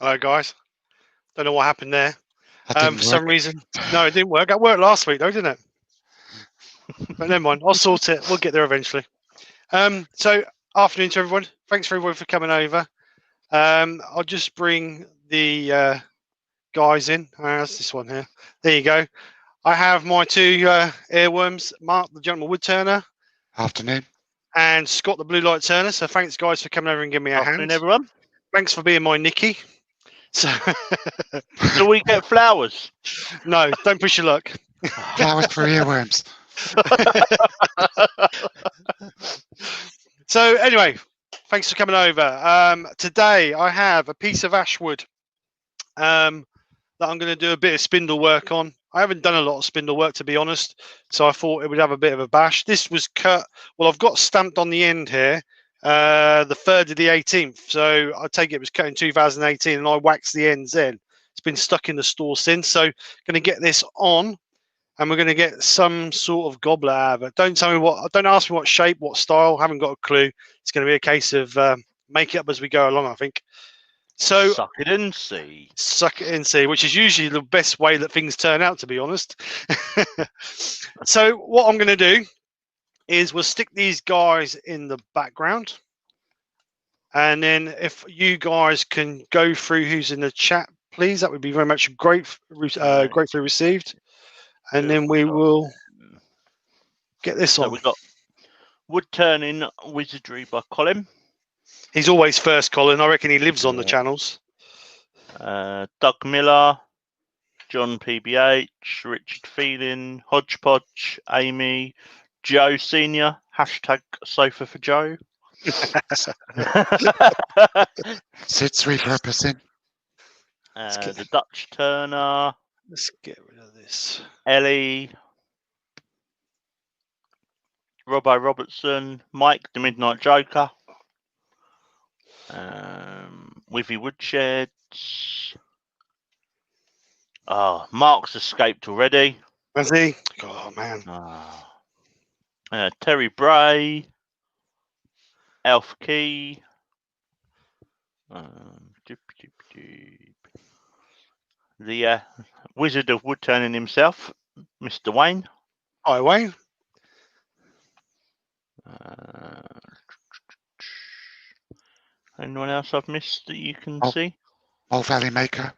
Hello, guys. Don't know what happened there. That didn't For some work. reason, no, it didn't work. It worked last week, though, didn't it? But never mind. I'll sort it. We'll get there eventually. So afternoon to everyone. Thanks for everyone for coming over. I'll just bring the guys in. How's this one here? There you go. I have my two earworms, Mark, the gentleman wood turner, Afternoon. and Scott, the blue light turner. So thanks, guys, for coming over and giving me a Afternoon, hand. everyone. Thanks for being my Nicky. So Do we get flowers? no, don't push your luck. Flowers for earworms. So anyway, thanks for coming over. Today I have a piece of ash wood that I'm going to do a bit of spindle work on. I haven't done a lot of spindle work, to be honest, so I thought it would have a bit of a bash. This was cut, well, I've got stamped on the end here, the 3rd of the 18th, so I take it was cut in 2018 and I waxed the ends in. It's been stuck in the store since, so going to get this on and we're going to get some sort of goblet out of it. Don't ask me what shape, what style, haven't got a clue. It's going to be a case of make it up as we go along, I think. So Suck it and see. Suck it and see, which is usually the best way that things turn out, to be honest. So what I'm going to do is we'll stick these guys in the background. And then if you guys can go through who's in the chat, please, that would be very much gratefully received. And then we will get this on. So we've got Wood Turning Wizardry by Colin. He's always first, Colin. I reckon he lives on the channels. Doug Miller, John PBH, Richard Feeling, Hodgepodge, Amy, Joe Senior, hashtag sofa for Joe. Sits repurposing. The Dutch Turner. Let's get rid of this. Ellie, Robbo Robertson, Mike the Midnight Joker, Withy Woodsheds. Mark's escaped already. Has he? Oh man. Terry Bray, Elf Key. The Wizard of Wood Turning himself, Mr. Wayne. Hi, Wayne. Anyone else I've missed that you can see? Old Valley Maker.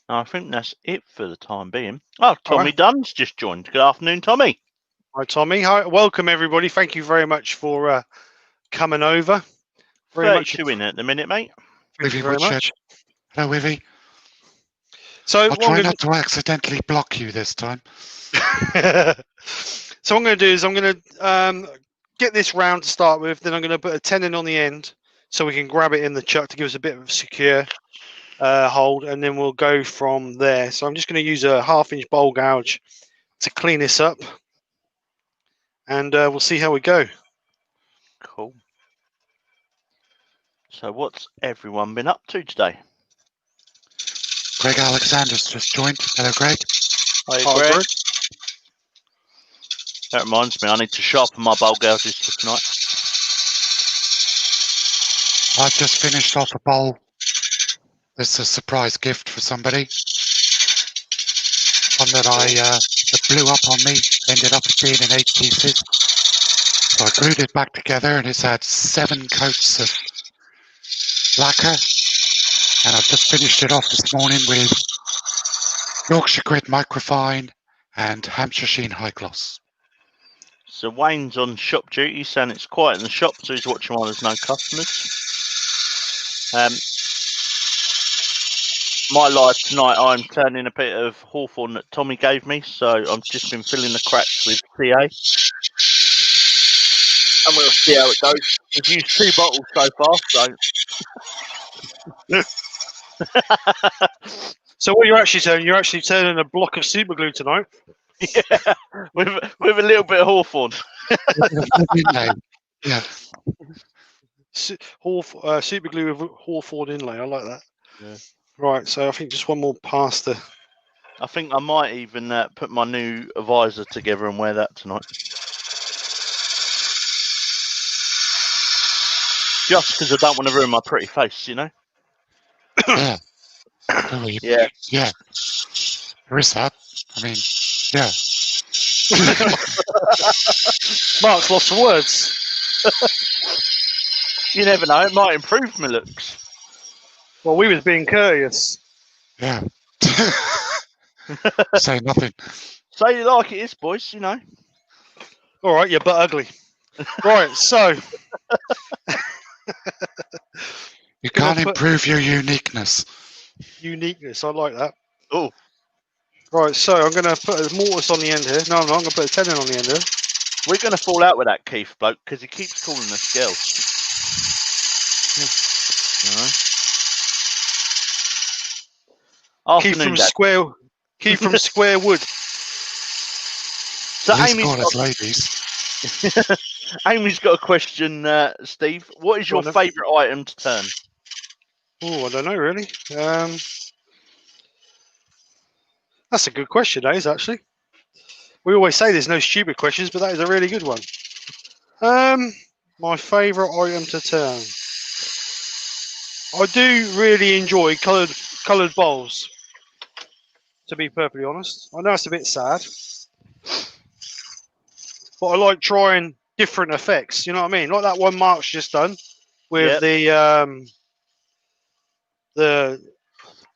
I think that's it for the time being. Oh, Tommy Dunn's just joined. Good afternoon, Tommy. Hi, Tommy. Hi, welcome everybody. Thank you very much for coming over. Very much in at the minute, mate. Thank you very much. Hello, Wivy. So I'll try not to accidentally block you this time. So what I'm going to do is I'm going to get this round to start with. Then I'm going to put a tenon on the end so we can grab it in the chuck to give us a bit of a secure hold, and then we'll go from there. So I'm just going to use a 1/2-inch bowl gouge to clean this up, and we'll see how we go. Cool. So what's everyone been up to today? Greg Alexander's just joined. Hello, Greg. Hi, Greg. That reminds me, I need to sharpen my bowl gouges for tonight. I've just finished off a bowl. It's a surprise gift for somebody. One that that blew up on me, ended up being in 8 pieces. So I glued it back together, and it's had 7 coats of lacquer. And I've just finished it off this morning with Yorkshire Grit Microfine and Hampshire Sheen High Gloss. So Wayne's on shop duty, saying it's quiet in the shop, so he's watching while there's no customers. My life tonight, I'm turning a bit of hawthorn that Tommy gave me, so I've just been filling the cracks with CA. And we'll see how it goes. We've used 2 bottles so far, so... So what you're actually turning a block of super glue tonight. Yeah, with a little bit of hawthorn. Yeah. Super glue with hawthorn inlay. I like that. Yeah. Right, so I think just one more past the... I think I might even put my new visor together and wear that tonight. Just because I don't want to ruin my pretty face, you know? Yeah. Oh, Yeah. Yeah. There is that. I mean, yeah. Mark's lost for words. You never know, it might improve my looks. Well, we was being courteous. Yeah. Say nothing. Say it like it is, boys, you know? All right, you're but ugly. Right, so You Gonna can't put- improve your uniqueness. uniqueness. I like that. Oh, Right, so I'm going to put a mortise on the end here. No, I'm not. I'm going to put a tenon on the end here. we're going to fall out with that Keith bloke because he keeps calling us girls. Keith Afternoon, from Dad. Square Wood. So Please Amy's call us got, ladies. Amy's got a question, Steve. What is your Go on, then. favourite item to turn? Oh, I don't know really. That's a good question, that is actually. We always say there's no stupid questions, but that is a really good one. My favourite item to turn. I do really enjoy coloured bowls. To be perfectly honest, I know it's a bit sad, but I like trying different effects. You know what I mean? Like that one Mark's just done with the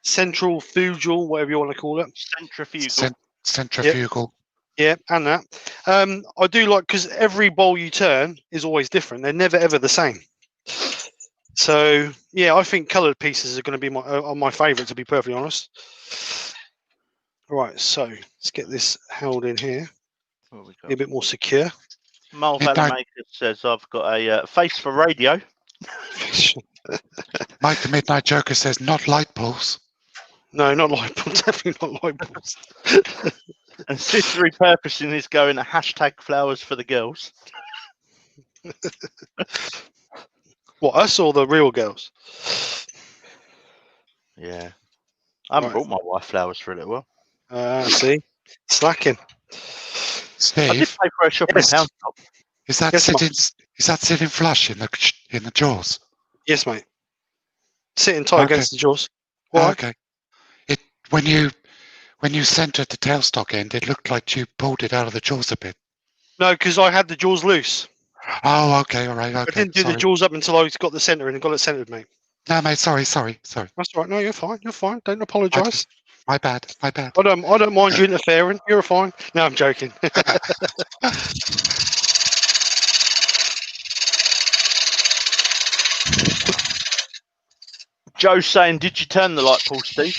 centrifugal, whatever you want to call it. Centrifugal. Centrifugal. Yeah, and that. I do like, because every bowl you turn is always different. They're never ever the same. So yeah, I think coloured pieces are going to be my favourite, to be perfectly honest. Right, so let's get this held in here. What we Be a got? bit more secure. Mole Midnight. Valley Maker says I've got a face for radio. Mike the Midnight Joker says not light bulbs. No, not light bulbs. Definitely not light bulbs. And Sister Repurposing is going hashtag flowers for the girls. What, us or the real girls? Yeah. I haven't Right. brought my wife flowers for a little while. See, slacking. I did Steve, pay for a shopping Yes. pound shop. is that Yes, sitting flush in the jaws? Yes, mate. Sitting tight Okay. against the jaws. Why? Okay. It when you centered the tailstock end, it looked like you pulled it out of the jaws a bit. No, because I had the jaws loose. Oh, okay, all right, okay. I didn't do sorry. the jaws up until I got the centre and got it centred, mate. No, mate, sorry. That's all right. No, you're fine. You're fine. Don't apologise. My bad. I don't mind you interfering. You're fine. No, I'm joking. Joe's saying, did you turn the light pole, Steve?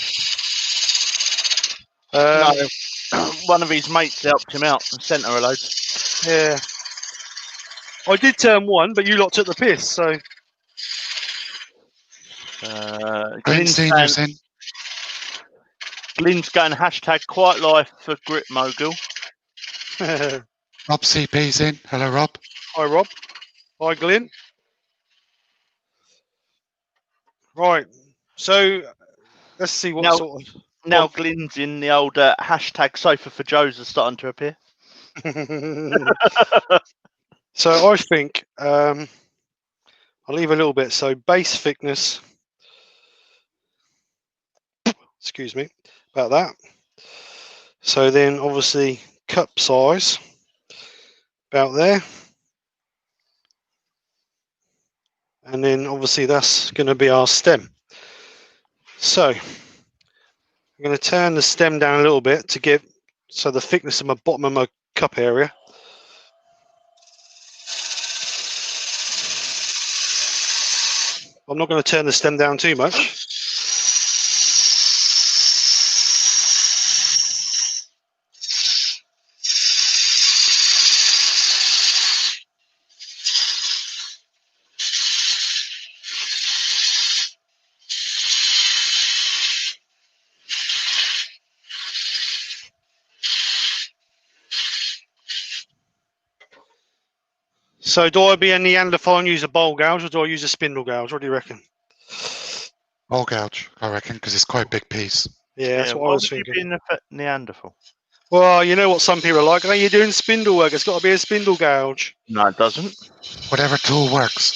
No. One of his mates helped him out and sent her a load. Yeah. I did turn one, but you lot took the piss, so. Glenn Senior's in. Glyn's going hashtag quiet life for Grit Mogul. Hi, Rob CP's in. Hello, Rob. Rob. Hi, Glenn. Right. So, let's see what Now- sort of. Now Glyn's in the old hashtag sofa for Joe's are starting to appear. So I think I'll leave a little bit. So base thickness, excuse me, about that. So then obviously cup size, about there. And then obviously that's going to be our stem. So I'm going to turn the stem down a little bit to get so the thickness of my bottom of my cup area. I'm not going to turn the stem down too much. So do I be a Neanderthal and use a bowl gouge, or do I use a spindle gouge? What do you reckon? Ball gouge, I reckon, because it's quite a big piece. Yeah, that's what I why was would you thinking. be a Neanderthal? Well, you know what some people are like. Oh, you're doing spindle work. It's got to be a spindle gouge. No, it doesn't. Whatever tool works.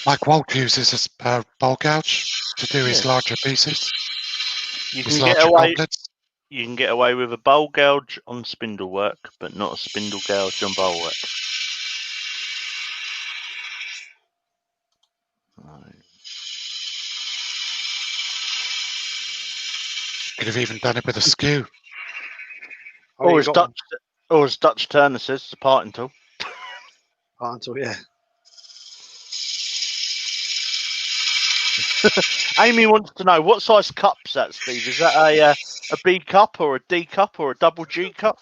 Mike Walt uses a bowl gouge to do his larger pieces. You His can get larger away. goblets. You can get away with a bowl gouge on spindle work, but not a spindle gouge on bowl work. Could have even done it with a skew. Oh, you got Or as Dutch Turner says, it's a parting tool. until yeah. Amy wants to know what size cup's that, Steve? Is that a B cup or a D cup or a double G cup?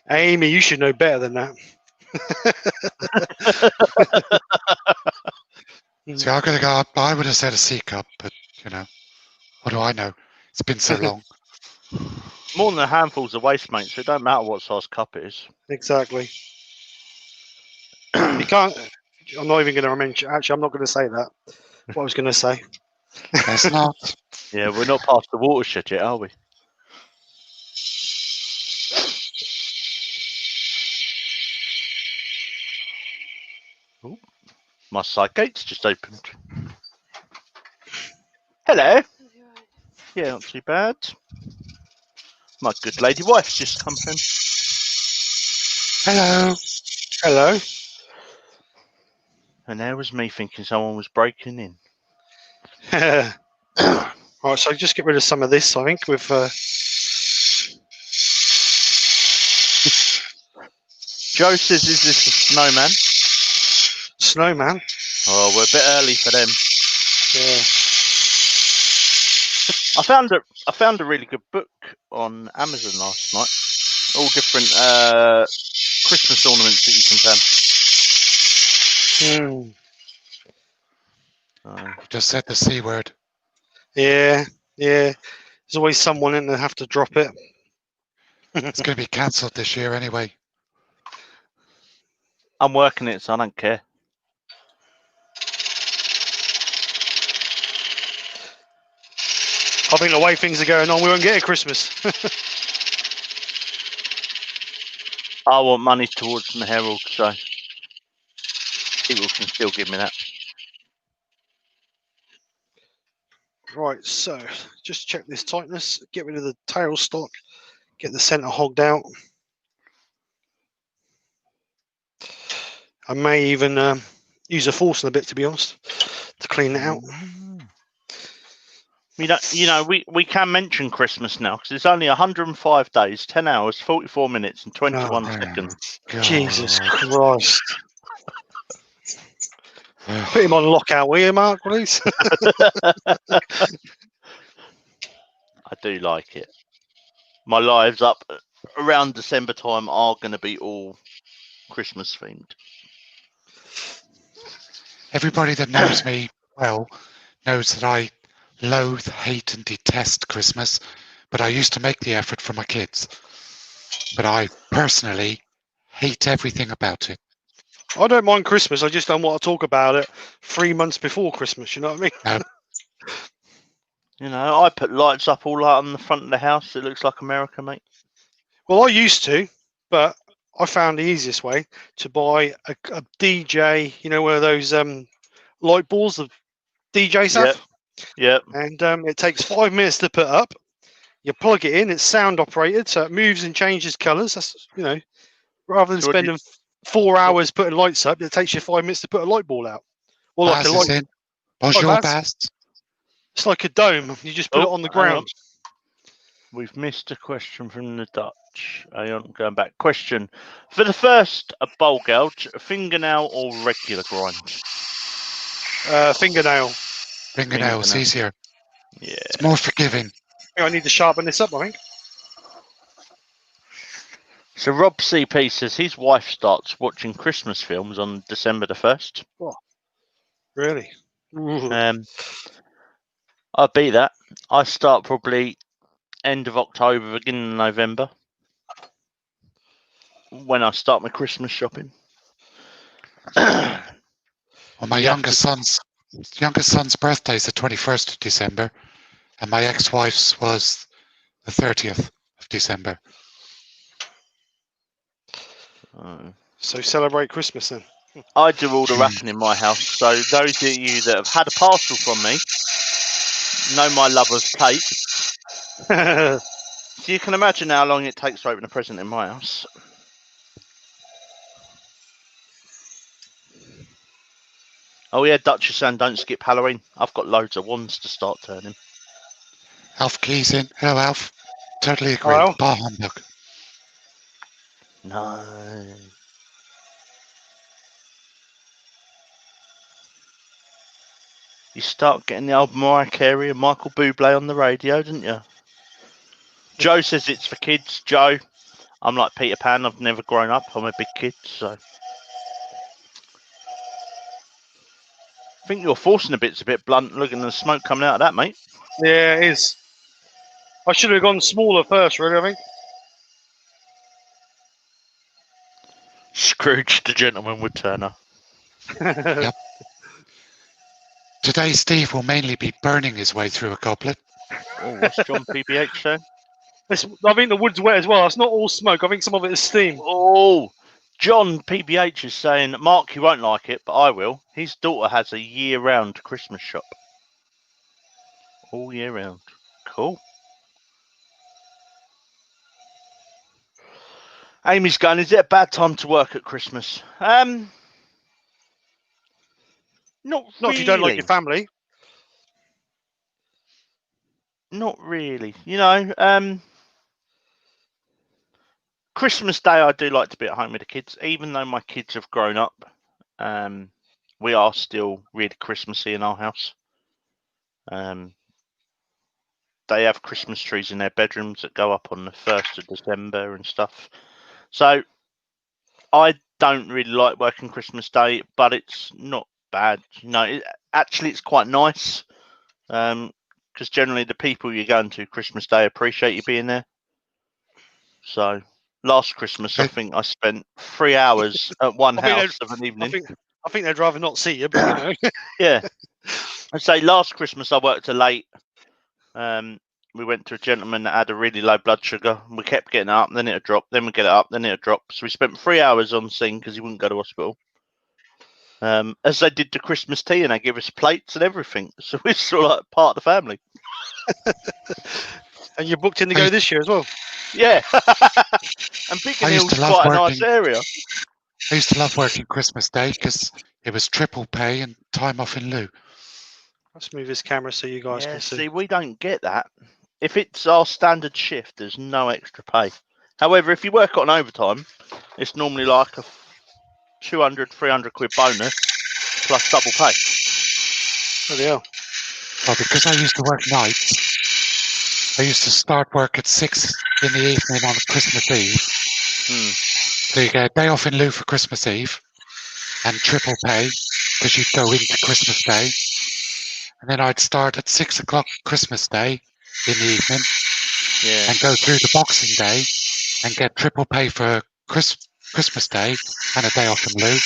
Amy, you should know better than that. See, I'm gonna go up. I would have said a C cup, but what do I know? It's been so long. More than a handful's of waste, mate, so it don't matter what size cup it is. Exactly. You can't. I'm not even going to mention. Actually, I'm not going to say that. What I was going to say. That's not. Yeah, we're not past the watershed yet, are we? Ooh, my side gate's just opened. Hello. Yeah, not too bad. My good lady wife's just come home. Hello. Hello. And there was me thinking someone was breaking in. Right, so just get rid of some of this, I think, with... Joe says, is this a snowman? Snowman. Oh, we're a bit early for them. Yeah. I found a really good book on Amazon last night. All different Christmas ornaments that you can turn. You just said the C word. Yeah. There's always someone in there have to drop it. It's going to be cancelled this year anyway. I'm working it, so I don't care. I think the way things are going on, we won't get a Christmas. I want money towards the Herald, so people can still give me that. Right, so just check this tightness, get rid of the tail stock, get the centre hogged out. I may even use a force in a bit, to be honest, to clean it out. We can mention Christmas now because it's only 105 days, 10 hours, 44 minutes, and 21 seconds. God. Jesus Christ. Put him on lockout, will you, Mark, please? I do like it. My lives up around December time are going to be all Christmas themed. Everybody that knows me well knows that I loathe, hate, and detest Christmas, but I used to make the effort for my kids. But I personally hate everything about it. I don't mind Christmas, I just don't want to talk about it 3 months before Christmas, you know what I mean? No. I put lights up all out on the front of the house. It looks like America, mate. Well, I used to, but I found the easiest way to buy a DJ, one of those light balls the DJs have. Yep. And it takes 5 minutes to put up. You plug it in, it's sound operated, so it moves and changes colours. That's, rather than spending 4 hours putting lights up, it takes you 5 minutes to put a light ball out. Or like a light. Bonjour, Bast. It's like a dome. You just put it on the ground. We've missed a question from the Dutch. I'm going back. Question. For the first, a bowl gouge, a fingernail or regular grind? Fingernail. Fingernail's easier. Yeah. It's more forgiving. I need to sharpen this up, I think. So Rob CP says his wife starts watching Christmas films on December the 1st. Oh, really? I'll beat that. I start probably end of October, beginning of November, when I start my Christmas shopping. Well, my youngest son's birthday is the 21st of December, and my ex-wife's was the 30th of December. So celebrate Christmas then. I do all the wrapping in my house, so those of you that have had a parcel from me know my love of tape. So you can imagine how long it takes to open a present in my house. Oh yeah, Dutch is saying don't skip Halloween. I've got loads of wands to start turning. Alf Keys in. Hello, Alf. Totally agree. Well. Bar humbug. No. You start getting the old Mariah Carey and Michael Bublé on the radio, didn't you? Joe says it's for kids. Joe, I'm like Peter Pan. I've never grown up. I'm a big kid, so. I think your forcing a bit's a bit blunt. Looking at the smoke coming out of that, mate. Yeah, it is. I should have gone smaller first, really, I think. Scrooge the gentleman would turn up. Yep. Today, Steve will mainly be burning his way through a goblet. Oh, what's John PBH saying? I think the wood's wet as well. It's not all smoke. I think some of it is steam. Oh, John PBH is saying, Mark, you won't like it, but I will. His daughter has a year-round Christmas shop. All year round. Cool. Amy's going, is it a bad time to work at Christmas? Not Not if you don't like your family. Not really. You know, Christmas Day I do like to be at home with the kids. Even though my kids have grown up, we are still really Christmassy in our house. They have Christmas trees in their bedrooms that go up on the 1st of December and stuff. So I don't really like working Christmas Day, but it's not bad. You know, actually it's quite nice. Because generally the people you're going to Christmas Day appreciate you being there. So last Christmas, I think I spent 3 hours at one house of an evening. I think they'd rather not see you, but you know. Yeah. I'd say last Christmas I worked till late. We went to a gentleman that had a really low blood sugar. We kept getting up, then it'd drop, then we'd get it up, then it'd drop. So we spent 3 hours on scene because he wouldn't go to hospital. As they did the Christmas tea, and they give us plates and everything. So we're sort of like part of the family. And you're booked in to go this year as well. Yeah. And Biggin Hill's quite a nice area. I used to love working Christmas Day because it was triple pay and time off in lieu. Let's move this camera so you guys can see. See, we don't get that. If it's our standard shift, there's no extra pay. However, if you work on overtime, it's normally like a 200, 300 quid bonus plus double pay. Bloody hell. Well, because I used to work nights, I used to start work at 6 in the evening on Christmas Eve. So you get a day off in lieu for Christmas Eve and triple pay because you'd go into Christmas Day. And then I'd start at 6 o'clock Christmas Day in the evening and go through the Boxing Day and get triple pay for Christmas Day and a day off in lieu.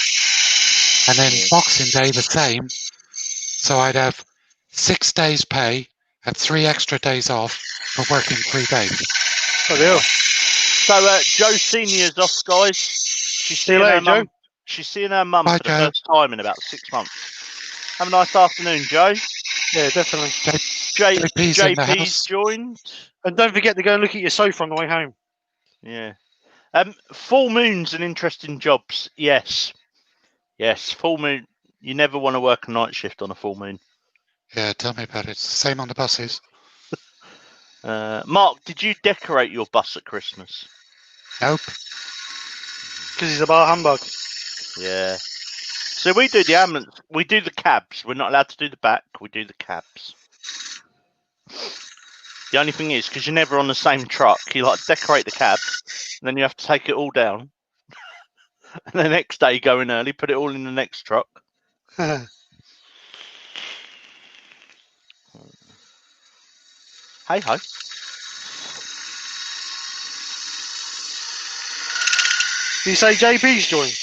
And then Boxing Day the same. So I'd have 6 days pay and 3 extra days off for working 3 days. Oh, dear. So Joe Senior's off, guys. She's seeing her mum. She's seeing her mum for the first time in about 6 months. Have a nice afternoon, Joe. Yeah, definitely. JP's joined. And don't forget to go and look at your sofa on the way home. Yeah. Full moon's an interesting jobs. Yes. Yes, full moon. You never want to work a night shift on a full moon. Yeah, tell me about it. It's the same on the buses. Mark, did you decorate your bus at Christmas? Nope. Because he's a bar humbug. Yeah. So we do the ambulance. We do the cabs. We're not allowed to do the back. We do the cabs. The only thing is, because you're never on the same truck, you like decorate the cab, and then you have to take it all down. And the next day, go in early, put it all in the next truck. Hey ho. Did you say JP's joined?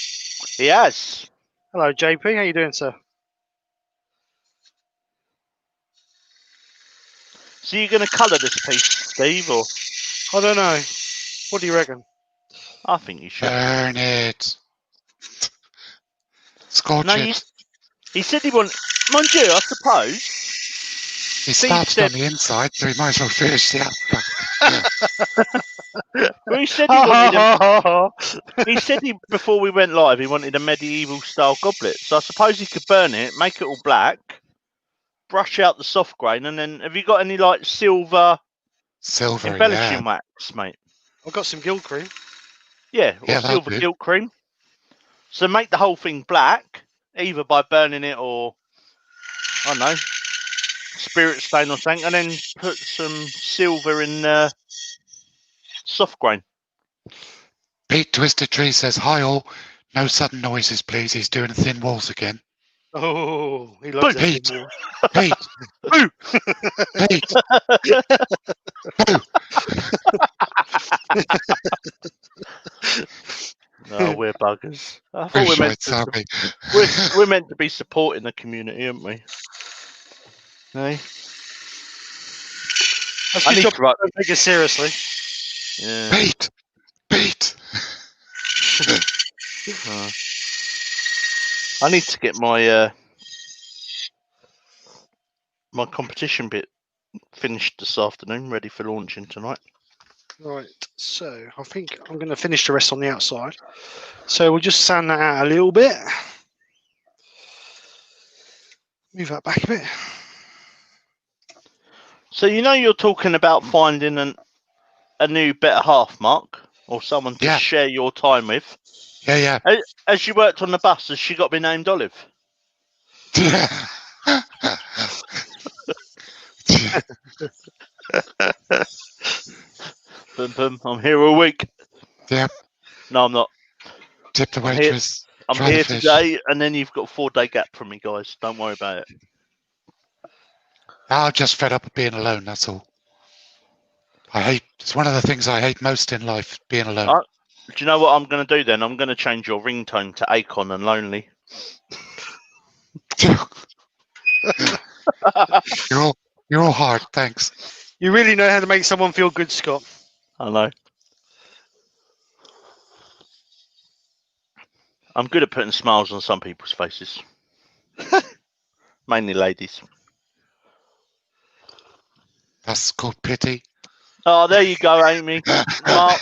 He has. Hello, JP. How you doing, sir? So you're going to colour this piece, Steve, or? I don't know. What do you reckon? I think you should. Burn it. Scorch No, it. he said he wanted. Mind you, I suppose. He Steve started said- on the inside, so he might as well finish the outside. Well, he said he wanted. He said before we went live, he wanted a medieval style goblet. So I suppose he could burn it, make it all black, brush out the soft grain, and then have you got any like silver embellishing wax, mate? I've got some guild cream. Yeah, or Yeah, that'll silver do. gilt cream. So make the whole thing black, either by burning it or I don't know, spirit stain or something, and then put some silver in soft grain. Pete Twisted Tree says, "Hi all. No sudden noises, please. He's doing thin walls again." Oh, he loves Pete. that. Pete. Boo! Pete. Boo. Oh, we're buggers. I thought We're we're meant shites, aren't we? we're meant to be supporting the community, aren't we? Hey? That's I good need job. to write. Don't take it seriously. Yeah. Pete. Pete. I need to get my my competition bit finished this afternoon, ready for launching tonight. Right, so I think I'm going to finish the rest on the outside. So we'll just sand that out a little bit. Move that back a bit. So you know you're talking about finding a new better half, Mark, or someone to Yeah. share your time with. Yeah. As she worked on the bus, has she got to be named Olive? Boom, boom. I'm here all week. Yep. No, I'm not. Tip the I'm here- waitress. I'm Try the here fish. today, and then you've got a 4-day gap from me, guys. Don't worry about it. I'm just fed up of being alone, that's all. It's one of the things I hate most in life, being alone. Do you know what I'm going to do then? I'm going to change your ringtone to Akon and Lonely. You're all hard, thanks. You really know how to make someone feel good, Scott. I know. I'm good at putting smiles on some people's faces. Mainly ladies. That's called pity. Oh, there you go, Amy. Mark.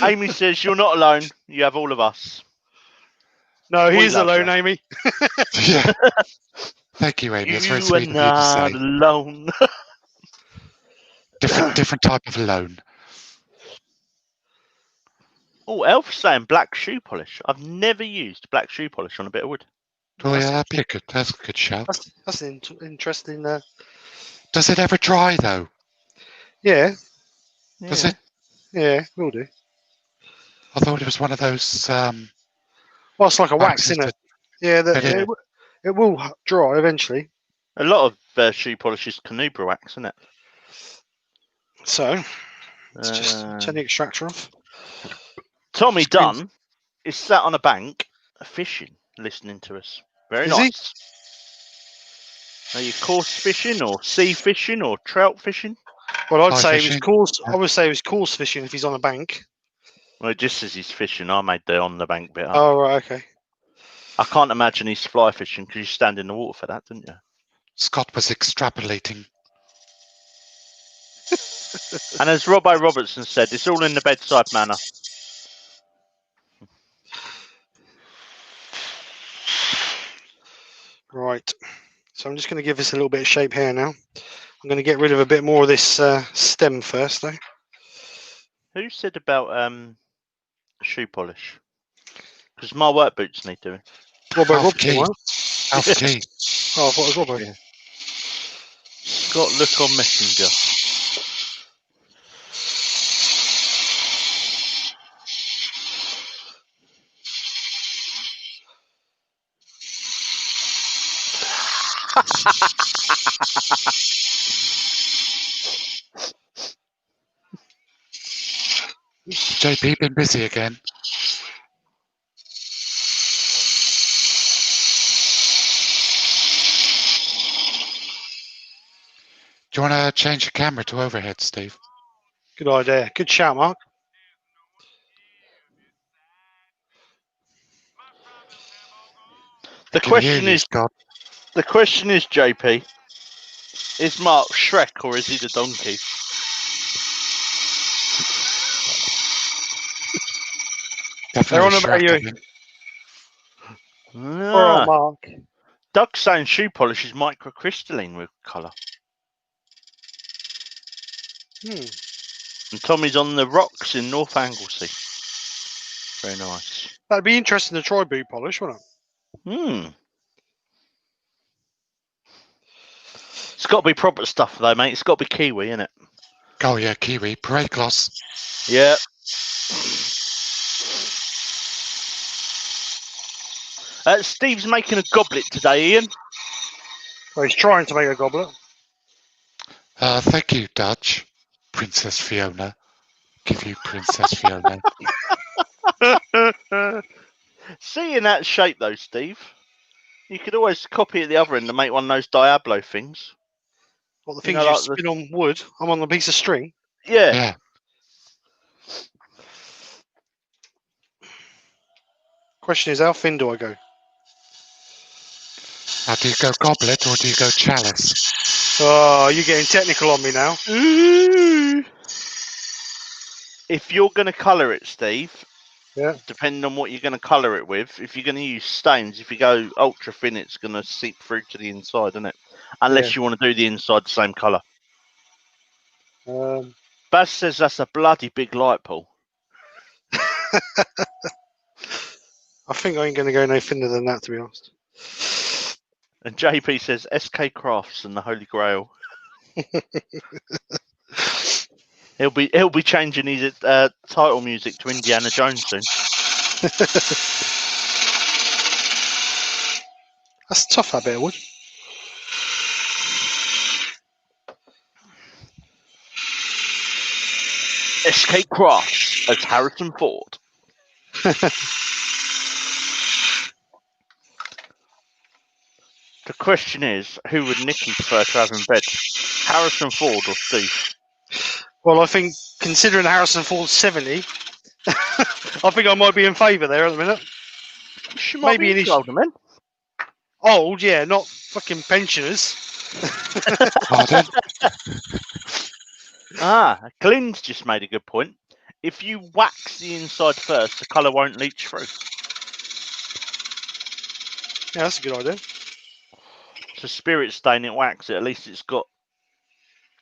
Amy says you're not alone. You have all of us. No, he We is love alone, you. Amy. Yeah. Thank you, Amy. It's very You are sweet of you to not say. alone. Different type of alone. Oh, Elf's saying black shoe polish. I've never used black shoe polish on a bit of wood. Oh yeah, that's a good shout. That's an interesting. Does it ever dry though? Yeah, Does it? yeah, will do. I thought it was one of those. Well, it's like a wax, waxes isn't it? that- Yeah, that it will dry eventually. A lot of shoe polish is canubra wax, isn't it? So let's just turn the extractor off. Tommy Screens. Dunn is sat on a bank fishing, listening to us. Very Is he? nice. Are you coarse fishing or sea fishing or trout fishing? Well, I'd Fly say it was fishing. coarse. Yeah. I would say it was coarse fishing if he's on a bank. Well, it just says he's fishing. I made the on the bank bit up. Oh, right, okay. I can't imagine he's fly fishing because you stand in the water for that, didn't you? Scott was extrapolating. And as Robbo Robertson said, it's all in the bedside manner. Right. So I'm just going to give this a little bit of shape here now. I'm going to get rid of a bit more of this stem first, though. Who said about shoe polish? Because my work boots need doing. Robbo Alf Robson, Key. right? Alf Key. Oh, I thought it was Robbo. Yeah. Scott, look on Messenger. JP been busy again. Do you want to change the camera to overhead, Steve? Good idea. Good shout, Mark. The question is, JP, is Mark Shrek or is he the donkey? They're on about you. All right, Mark. Doug's saying shoe polish is microcrystalline with colour. And Tommy's on the rocks in North Anglesey. Very nice. That'd be interesting to try boot polish, wouldn't it? It's got to be proper stuff, though, mate. It's got to be kiwi, innit? Oh, yeah, kiwi. Parade gloss. Yeah. Steve's making a goblet today, Ian. Well, he's trying to make a goblet. Thank you, Dutch. Princess Fiona. Give you Princess Fiona. See, in that shape, though, Steve, you could always copy at the other end and make one of those Diablo things. What, the things you spin on wood? I'm on a piece of string. Yeah. Question is, how thin do I go? Now, do you go goblet or do you go chalice? Oh, you're getting technical on me now. Ooh. If you're going to colour it, Steve, depending on what you're going to colour it with, if you're going to use stains, if you go ultra thin, it's going to seep through to the inside, isn't it? Unless you want to do the inside the same colour. Baz says that's a bloody big light, Paul. I think I ain't going to go no thinner than that, to be honest. And JP says SK Krafts and the Holy Grail. He'll be changing his title music to Indiana Jones soon. That's tough, that bit of wood. SK Krafts as Harrison Ford. The question is, who would Nicky prefer to have in bed? Harrison Ford or Steve? Well, I think, considering Harrison Ford's 70, I think I might be in favour there at the minute. Maybe in his older men. Old, yeah, not fucking pensioners. Pardon? Glyn's just made a good point. If you wax the inside first, the colour won't leach through. Yeah, that's a good idea. It's a spirit stain, it wax it. At least it's got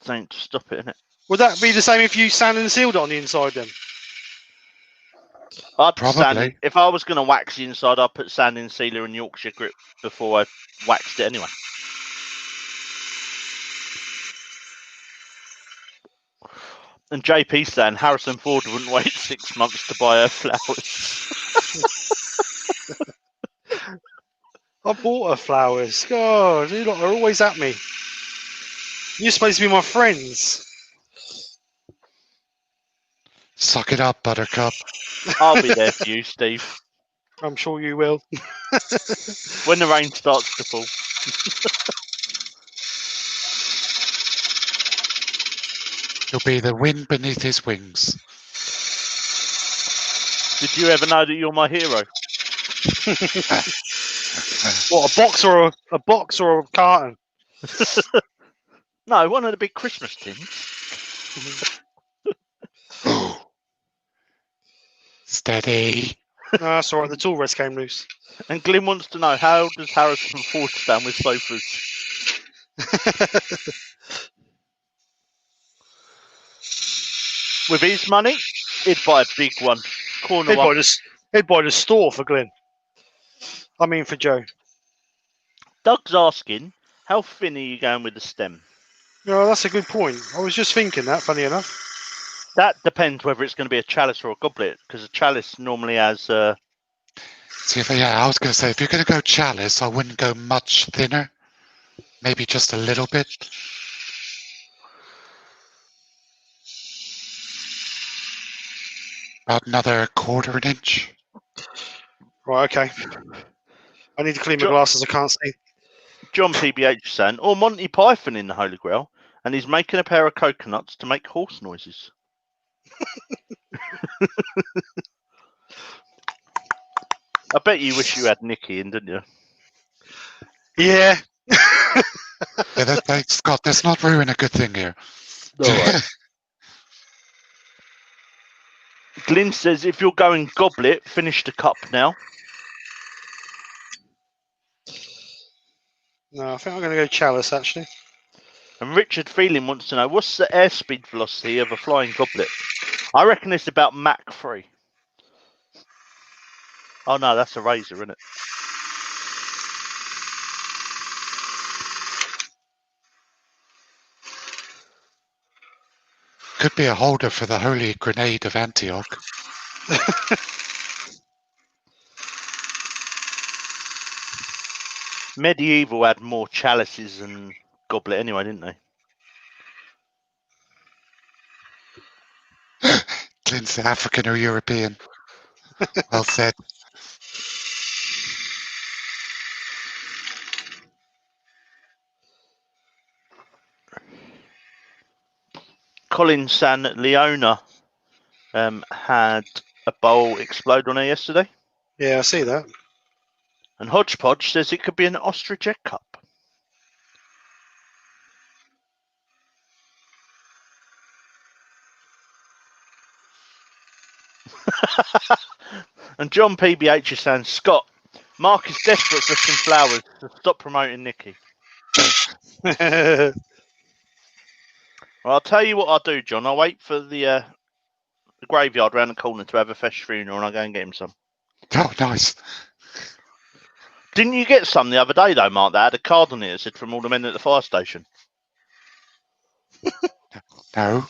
something to stop it, innit? Would that be the same if you sand and sealed it on the inside then? Probably. If I was going to wax the inside, I'd put sanding sealer and Yorkshire grip before I waxed it anyway. And JP saying Harrison Ford wouldn't wait 6 months to buy her flowers. I bought her flowers. God, you lot are always at me. You're supposed to be my friends. Suck it up, Buttercup. I'll be there for you, Steve. I'm sure you will. When the rain starts to fall. You'll be the wind beneath his wings. Did you ever know that you're my hero? What, a box or a carton? No, one of the big Christmas tins. Steady. No, that's all right. The tool rest came loose. And Glyn wants to know, how does Harrison Ford stand with sofas? With his money, he'd buy a big one. He'd buy the store for Glyn. I mean for Joe. Doug's asking, how thin are you going with the stem? No, that's a good point. I was just thinking that, funny enough. That depends whether it's going to be a chalice or a goblet, because a chalice normally has... See, I was going to say, if you're going to go chalice, I wouldn't go much thinner. Maybe just a little bit. About another 1/4 inch. Right, okay. I need to clean my glasses, I can't see. John PBH saying, or Monty Python in the Holy Grail, and he's making a pair of coconuts to make horse noises. I bet you wish you had Nicky in, didn't you? Yeah. Yeah, Scott, let's not ruin a good thing here. All right. Glyn says, if you're going Goblet, finish the cup now. No, I think I'm going to go Chalice, actually. And Richard Feeling wants to know, what's the airspeed velocity of a flying Goblet? I reckon it's about Mach 3. Oh, no, that's a razor, isn't it? Could be a holder for the Holy Grenade of Antioch. Medieval had more chalices than Goblet anyway, didn't they? Glyn's African or European. Well said. Colin San Leona had a bowl explode on her yesterday. Yeah, I see that. And Hodgepodge says it could be an ostrich egg cup. And John PBH is saying, Scott, Mark is desperate for some flowers, so stop promoting Nikki. Well, I'll tell you what I'll do, John. I'll wait for the graveyard round the corner to have a fresh funeral and I'll go and get him some. Oh, nice. Didn't you get some the other day, though, Mark, that had a card on it that said from all the men at the fire station? No.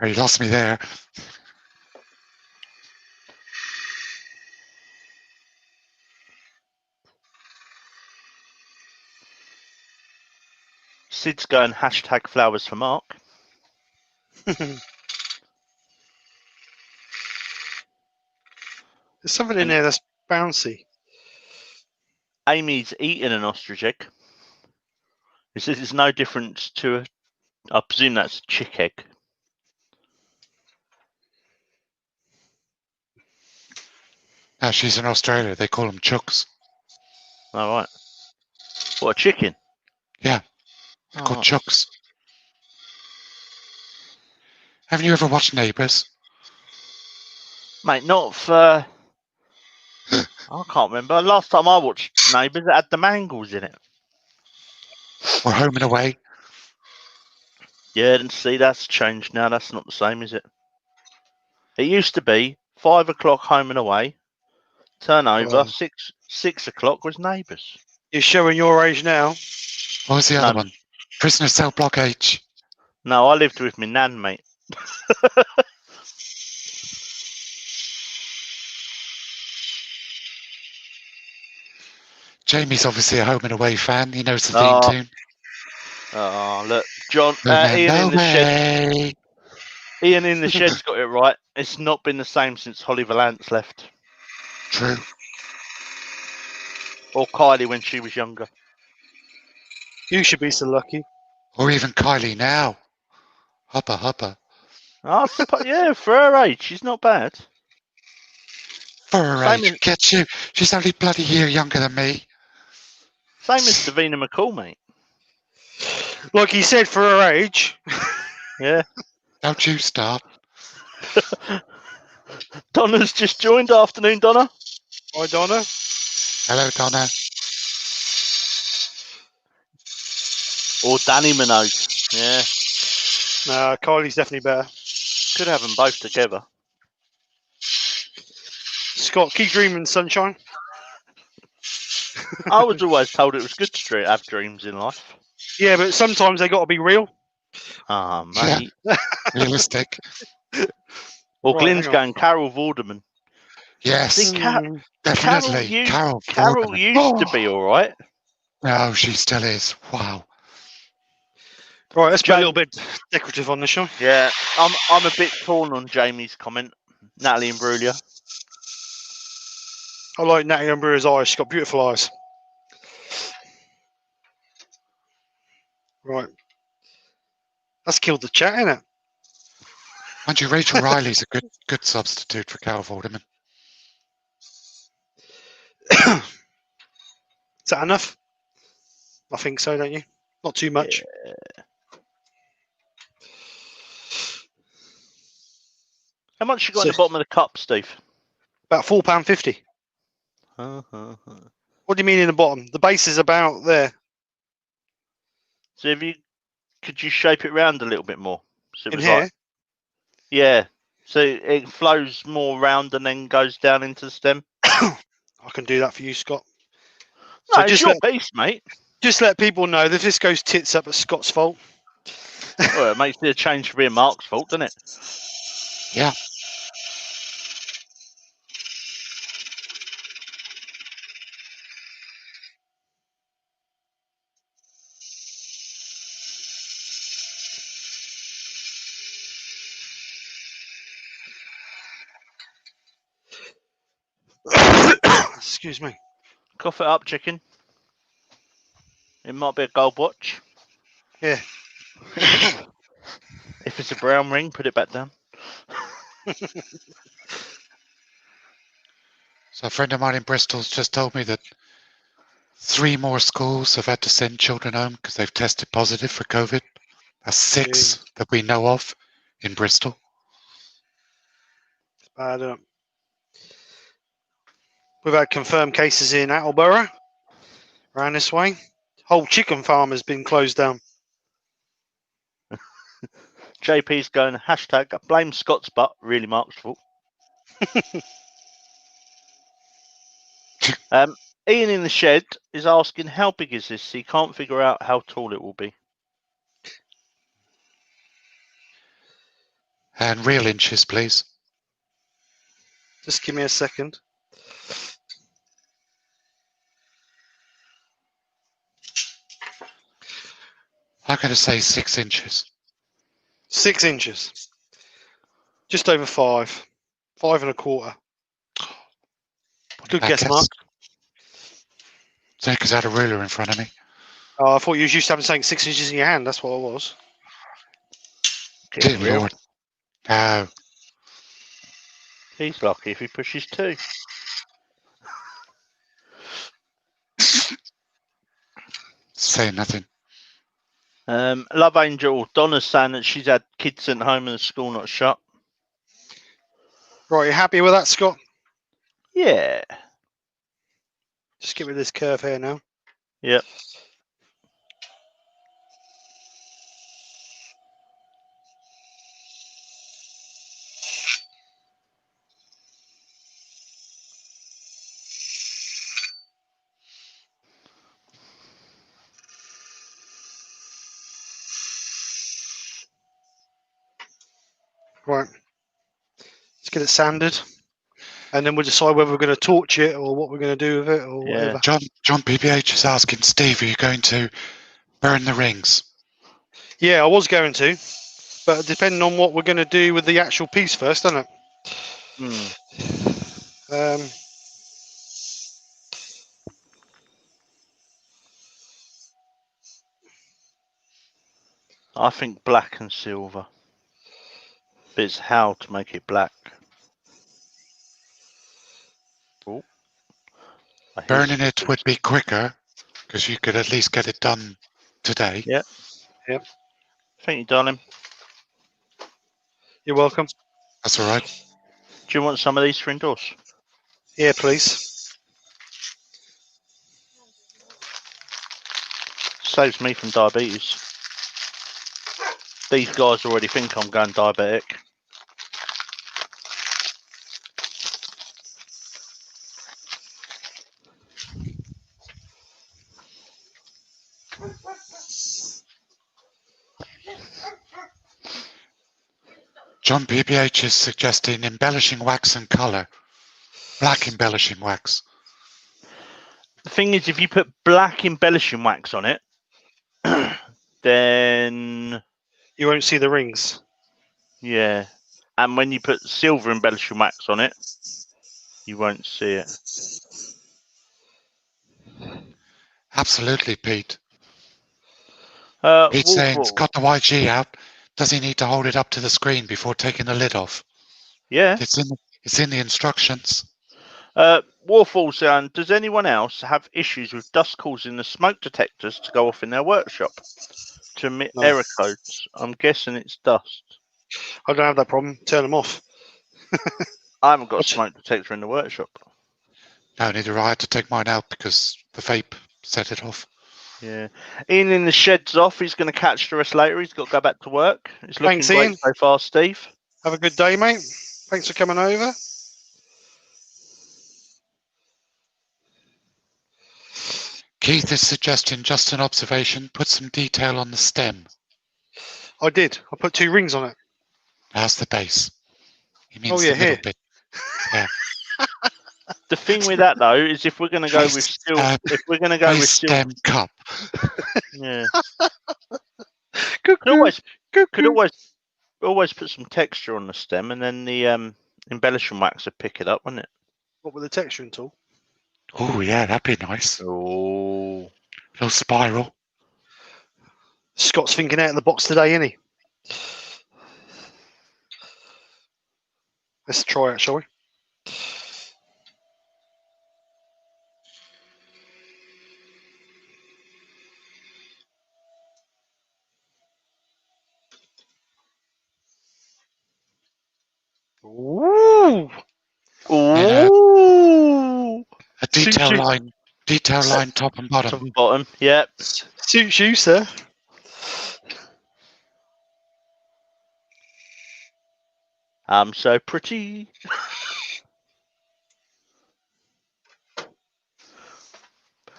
Oh, you lost me there. Sid's going hashtag flowers for Mark. There's something in there that's bouncy. Amy's eating an ostrich egg. He says it's no different to I presume that's a chick egg. No, she's in Australia. They call them chucks. All right. What, a chicken? Yeah. They're Oh, called chucks. Haven't you ever watched Neighbours? mate, not for... I can't remember. Last time I watched Neighbours, it had the Mangles in it. Or Home and Away? Yeah, and see, that's changed now. That's not the same, is it? It used to be 5 o'clock Home and Away. Turnover, Oh. 6 o'clock was Neighbours. You're showing your age now. What was the other one? Prisoner Cell Block H. No, I lived with my nan, mate. Jamie's obviously a Home and Away fan. He knows the theme tune. Oh, look, John, Ian in the shed. Ian in the shed's got it right. It's not been the same since Holly Valance left. True. Or Kylie when she was younger. You should be so lucky. Or even Kylie now. Hubba hubba. Oh, yeah, for her age, she's not bad. For her age, get you. She's only bloody year younger than me. Same as Davina McCall, mate. Like he said, for her age. Yeah. Don't you start. Donna's just joined. Afternoon, Donna. Hi, Donna. Hello, Donna. Or Danny Minogue. Yeah. No, Kylie's definitely better. Could have them both together. Scott, keep dreaming, sunshine. I was always told it was good to have dreams in life. Yeah, but sometimes they got to be real. Ah, mate. Yeah. Realistic. Or Right, Glyn's going Carol Vorderman. Yes. See, definitely. Carol Vorderman. used to be all right. No, she still is. Wow. Right, let's be a little bit decorative on the show. Yeah, I'm a bit torn on Jamie's comment. Natalie Imbruglia. I like Natalie Umbrella's eyes. She's got beautiful eyes. Right. That's killed the chat, innit? Mind you, Rachel Riley's a good substitute for Carol Vorderman. Is that enough? I think so, don't you? Not too much. Yeah. How much you got in the bottom of the cup, Steve? About £4.50. What do you mean in the bottom? The base is about there. So could you shape it round a little bit more? So it In was here? like, yeah. So it flows more round and then goes down into the stem. I can do that for you, Scott. No, So it's just your piece, mate. Just let people know that if this goes tits up, it's Scott's fault. Well, it makes it a change to be Mark's fault, doesn't it? Yeah. Excuse me. Cough it up, chicken. It might be a gold watch. Yeah. If it's a brown ring, put it back down. So a friend of mine in Bristol's just told me that 3 more schools have had to send children home because they've tested positive for COVID. That's 6 that we know of in Bristol. Bad. We've had confirmed cases in Attleborough, around this way. Whole chicken farm has been closed down. JP's going, hashtag, blame Scott's butt, really Mark's fault. Ian in the shed is asking, how big is this? He can't figure out how tall it will be. And real inches, please. Just give me a second. I'm going to say 6 inches. 6 inches. Just over 5. 5 1/4. Good guess, Mark. So because I had a ruler in front of me. Oh, I thought you was used to having saying 6 inches in your hand. That's what I was. Dear Lord. No. He's lucky if he pushes 2. Say nothing. Love Angel, Donna's saying that she's had kids sent home and the school not shut. Right, you happy with that, Scott? Yeah. Just get rid of this curve here now. Yep. Right. Let's get it sanded. And then we'll decide whether we're going to torch it or what we're going to do with it or whatever. John PBH is asking, Steve, are you going to burn the rings? Yeah, I was going to. But depending on what we're going to do with the actual piece first, doesn't it? I think black and silver. But it's how to make it black. Oh. Burning it would be quicker because you could at least get it done today. Yep. Yep. Thank you, darling. You're welcome. That's all right. Do you want some of these for indoors? Yeah, please. Saves me from diabetes. These guys already think I'm going diabetic. John PBH is suggesting embellishing wax and colour. Black embellishing wax. The thing is, if you put black embellishing wax on it, then you won't see the rings. Yeah. And when you put silver embellishing wax on it, you won't see it. Absolutely, Pete. Wolf Pete's saying, it's got the YG out. Does he need to hold it up to the screen before taking the lid off? Yeah. It's in the instructions. Warfall saying, does anyone else have issues with dust causing the smoke detectors to go off in their workshop to emit No. error codes? I'm guessing it's dust. I don't have that problem. Turn them off. I haven't got a What? smoke detector in the workshop. No, neither I had to take mine out because the vape set it off. Yeah. Ian in the shed's off. He's going to catch the rest later. He's got to go back to work. It's looking Thanks, great Ian. so far, Steve. Have a good day, mate. Thanks for coming over. Keith is suggesting just an observation. Put some detail on the stem. I did. I put 2 rings on it. That's the base. He means Oh, yeah, the middle here. bit. Yeah. The thing with that though is if we're going to go with steel, if we're going to go with Base steel, stem cup. yeah, Cuckoo. could always put some texture on the stem, and then the embellishment wax would pick it up, wouldn't it? What with the texturing tool? Oh yeah, that'd be nice. Oh, Little spiral. Scott's thinking out of the box today, isn't he? Let's try it, shall we? Ooh. And ooh, a detail Shoot. line top and bottom. top and bottom, yep. Suits you, sir. I'm so pretty.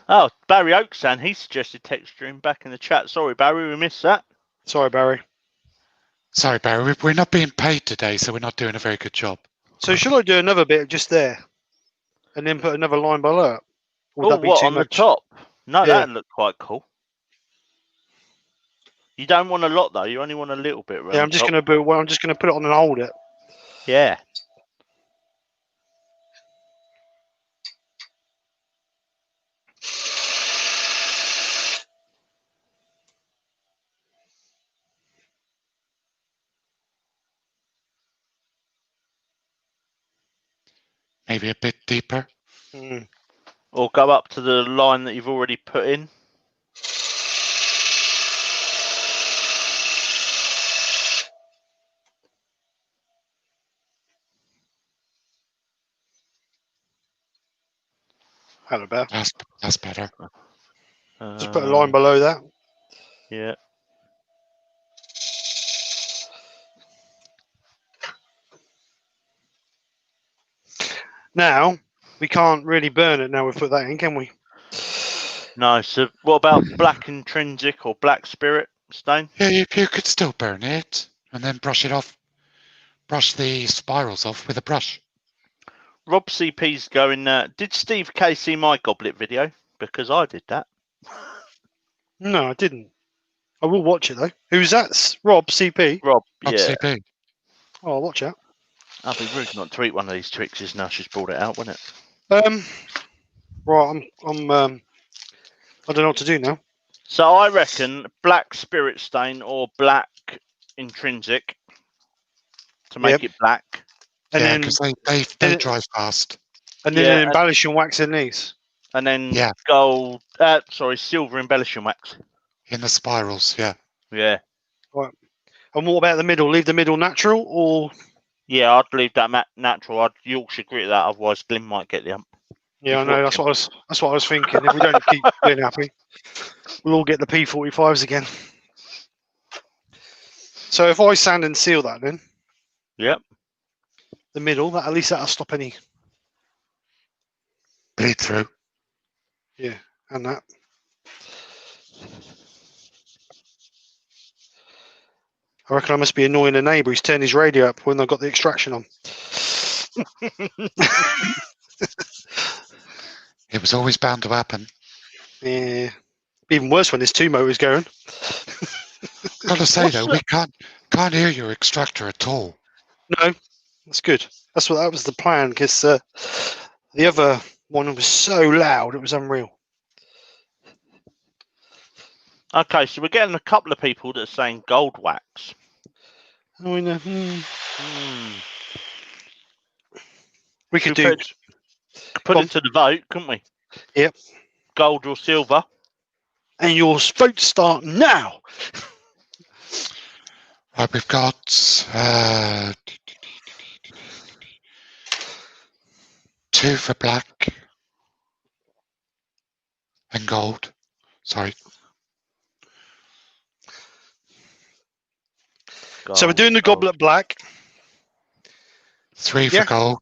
Oh, Barry Oaksan, he suggested texturing back in the chat. Sorry, Barry, we missed that. Sorry, Barry. Sorry, Barry, we're not being paid today, so we're not doing a very good job. So should I do another bit just there, and then put another line below it? Or would Oh, that be what, too on much? the top? No, Yeah. that'd look quite cool. You don't want a lot though. You only want a little bit. Yeah, I'm just gonna put. Well, I'm just gonna put it on and hold it. Yeah. Maybe a bit deeper. Mm. Or go up to the line that you've already put in. Hello, Bear. That's better. Just put a line below that. Yeah. Now we can't really burn it. Now we've put that in, can we? No. So what about black intrinsic or black spirit stain? Yeah, you could still burn it and then brush it off. Brush the spirals off with a brush. Rob CP's going. Did Steve K see my goblet video? Because I did that. No, I didn't. I will watch it though. Who's that? Rob CP. Rob. Rob Yeah. CP. Oh, I'll watch it. I'll be rude not to eat one of these Twixes now. She's brought it out, wouldn't it? Right. I'm. I don't know what to do now. So I reckon black spirit stain or black intrinsic to make it black. And Yeah, then because they dry fast. and then an embellishing wax in these. And then Yeah. gold. Silver embellishing wax. In the spirals, yeah. Yeah. And what about the middle? Leave the middle natural, or Yeah, I'd leave that natural. I'd Yorkshire grit that, otherwise Glenn might get the ump. yeah, I know. That's what I was thinking. If we don't keep being happy, we'll all get the P45s again. So if I sand and seal that, then Yep. the middle, that at least that'll stop any Bleed through. Yeah, and that. I reckon I must be annoying a neighbour who's turned his radio up when I got the extraction on. It was always bound to happen. Yeah. Even worse when there's 2 motors going. Gotta say though, we can't hear your extractor at all. No, that's good. That was the plan, because the other one was so loud it was unreal. Okay, so we're getting a couple of people that are saying gold wax. Oh, we know. We could We do. put it to the vote, couldn't we? Yep. Gold or silver. And your votes start now. Right, we've got 2 for black and gold. Sorry. So we're doing the gold. goblet black. 3 Yeah. for gold.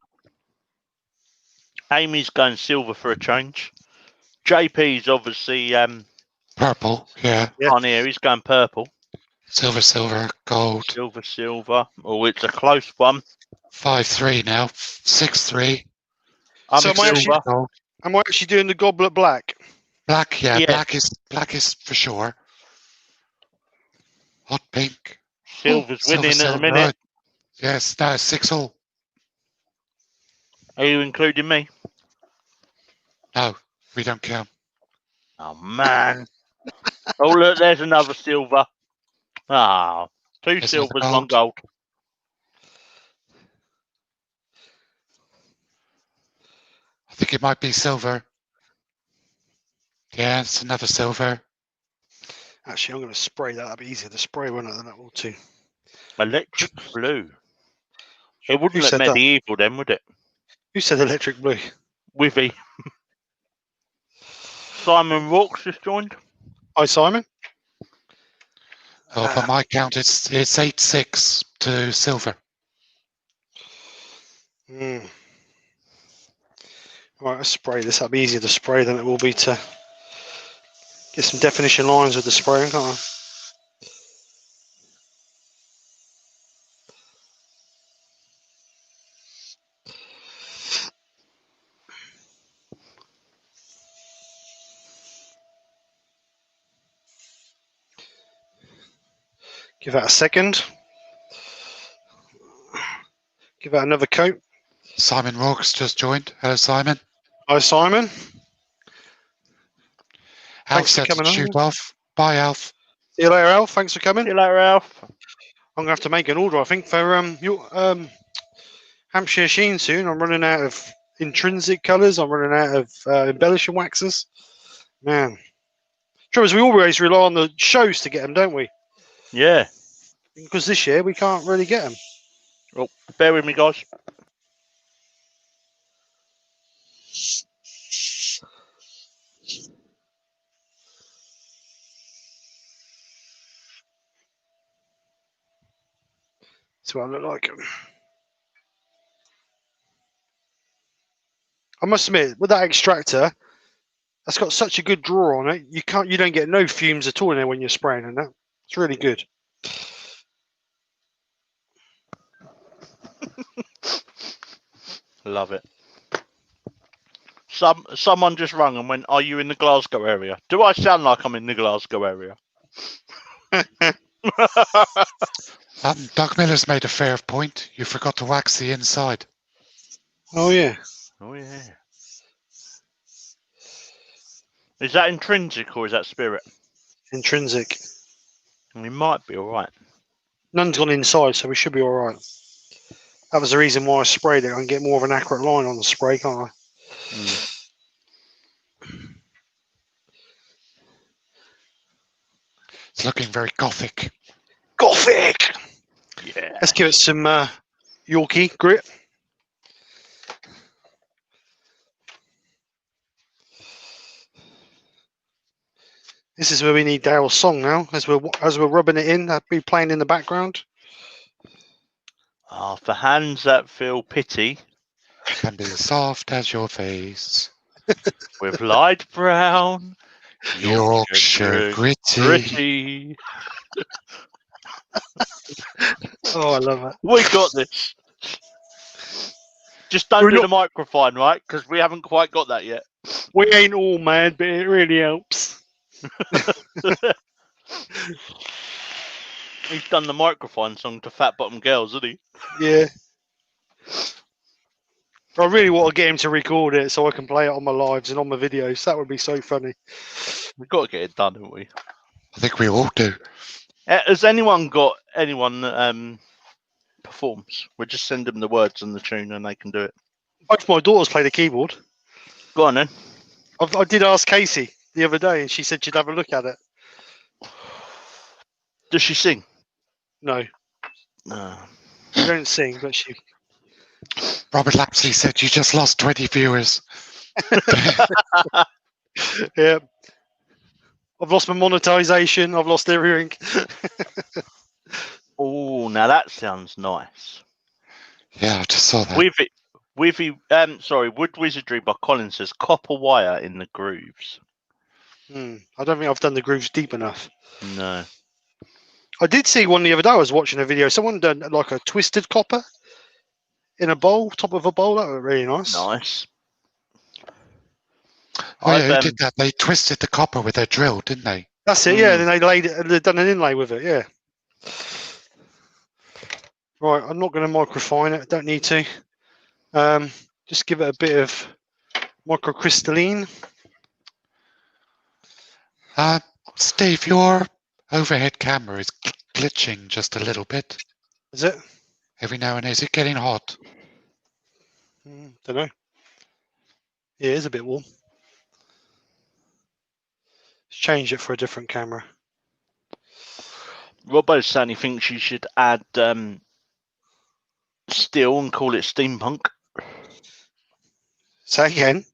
Amy's going silver for a change. JP's obviously Purple, yeah. on here. He's going purple. Silver, silver, gold. Silver, silver. Oh, it's a close one. 5-3 now. 6-3. I'm So am I silver. Gold. Am I actually doing the goblet black? Black, yeah, Yeah. black is for sure. Hot pink. Silver's winning Silver, at the minute. right. Yes, no, 6-all. Are you including me? No, we don't count. Oh, man. Oh, look, there's another silver. Ah, 2 There's silvers, another 1 gold. I think it might be silver. Yeah, it's another silver. Actually, I'm going to spray that. That'd be easier to spray, wouldn't it? Than that will too. Electric blue. It Who wouldn't look said that? medieval then, would it? Who said electric blue? Withy. Simon Rocks just joined. Hi, Simon. Oh, by my count, it's 8-6 to silver. Right, let's spray this. That'll be easier to spray than it will be to get some definition lines with the spraying, can't I? Give that a second. Give that another coat. Simon Rocks just joined. Hello, Simon. Hi, Simon. Alf Thanks for said to coming on. shoot off. Bye, Alf. See you later, Alf. Thanks for coming. See you later, Ralph. I'm gonna have to make an order, I think, for your Hampshire Sheen soon. I'm running out of intrinsic colours. I'm running out of embellishing waxes. Man, trouble is we always rely on the shows to get them, don't we? Yeah. Because this year we can't really get them. Oh, bear with me, guys. That's what I look like. I must admit, with that extractor, that's got such a good draw on it. You don't get no fumes at all in there when you're spraying and that. It's really good. Love it. Someone just rang and went, "Are you in the Glasgow area?" Do I sound like I'm in the Glasgow area? Doug Miller's made a fair point. You forgot to wax the inside. Oh yeah. Oh yeah. Is that intrinsic or is that spirit? Intrinsic. We might be all right. None's gone inside, so we should be all right. That was the reason why I sprayed it. I can get more of an accurate line on the spray, can't I? It's looking very gothic. Gothic! Yeah. Let's give it some Yorkie grit. This is where we need Dale's song now. As we're rubbing it in, that'd be playing in the background. Ah, for hands that feel pity, Can be as soft as your face. with light brown, Yorkshire gritty. gritty. Oh, I love it. We got this. Just don't We're do not- the microphone, right? Because we haven't quite got that yet. We ain't all mad, but it really helps. He's done the microphone song to Fat Bottom Girls, hasn't he? Yeah. I really want to get him to record it so I can play it on my lives and on my videos. That would be so funny. We've got to get it done, haven't we? I think we all do. Has anyone got anyone performs. We'll just send them the words and the tune, and they can do it. Both my daughters play the keyboard. Go on then. I did ask Casey the other day, and she said she'd have a look at it. Does she sing? No, No. she don't sing, but she. Robert Lapsley said you just lost 20 viewers. Yeah. I've lost my monetization. I've lost everything. Oh, now that sounds nice. Yeah, I just saw that. Wood Wizardry by Colin says copper wire in the grooves. I don't think I've done the grooves deep enough. No. I did see one the other day. I was watching a video. Someone done like a twisted copper in a bowl, top of a bowl. That was really nice. Nice. Oh, yeah, who did that? They twisted the copper with their drill, didn't they? That's it, yeah. Then they laid it, they've done an inlay with it, yeah. Right, I'm not going to microfine it. I don't need to. Just give it a bit of microcrystalline. Steve, your overhead camera is glitching just a little bit. Is it? Every now and then. Is it getting hot? Don't know. Yeah, it is a bit warm. Let's change it for a different camera. Robbo certainly thinks you should add steel and call it steampunk. Say again.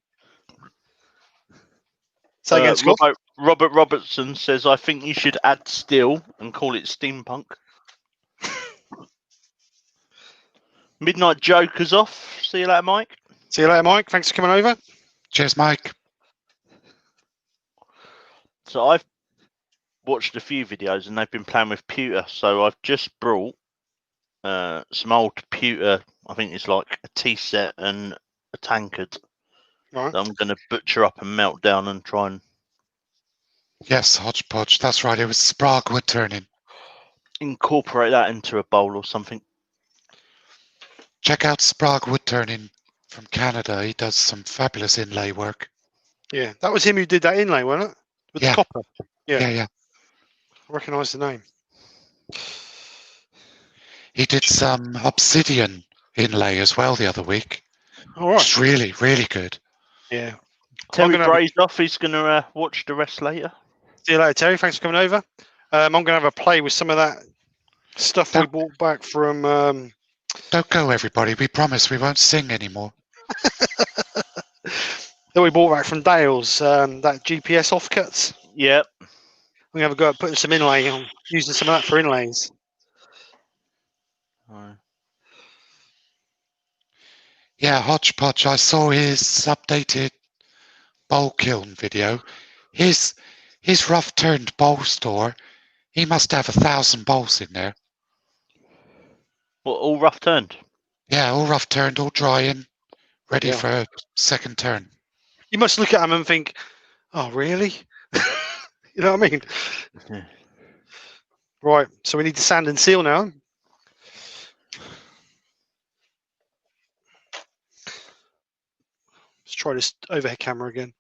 Say again, Scott. Robert Robertson says, I think you should add steel and call it steampunk. Midnight Joker's off. See you later, Mike. See you later, Mike. Thanks for coming over. Cheers, Mike. So I've watched a few videos and they've been playing with pewter. So I've just brought some old pewter. I think it's like a tea set and a tankard. Right. That I'm going to butcher up and melt down and try and... Yes, hodgepodge. That's right. It was Sprague wood turning. Incorporate that into a bowl or something. Check out Sprague wood turning from Canada. He does some fabulous inlay work. Yeah, that was him who did that inlay, wasn't it? With the copper. Yeah. I recognise the name. He did some obsidian inlay as well the other week. All right. It's really, really good. Yeah. Terry Bray's off. He's going to watch the rest later. See you later, Terry. Thanks for coming over. I'm going to have a play with some of that stuff we bought back from... Don't go, everybody. We promise we won't sing anymore. that we bought back from Dale's, that GPS offcuts. Yep. I'm going to have a go at putting some inlay on, using some of that for inlays. Right. Yeah, Hodgepodge, I saw his updated bowl kiln video. His rough-turned bowl store, he must have 1,000 bowls in there. What, all rough turned? Yeah, all rough-turned, all drying, ready for a second turn. You must look at them and think, oh, really? You know what I mean? Yeah. Right, so we need to sand and seal now. Let's try this overhead camera again.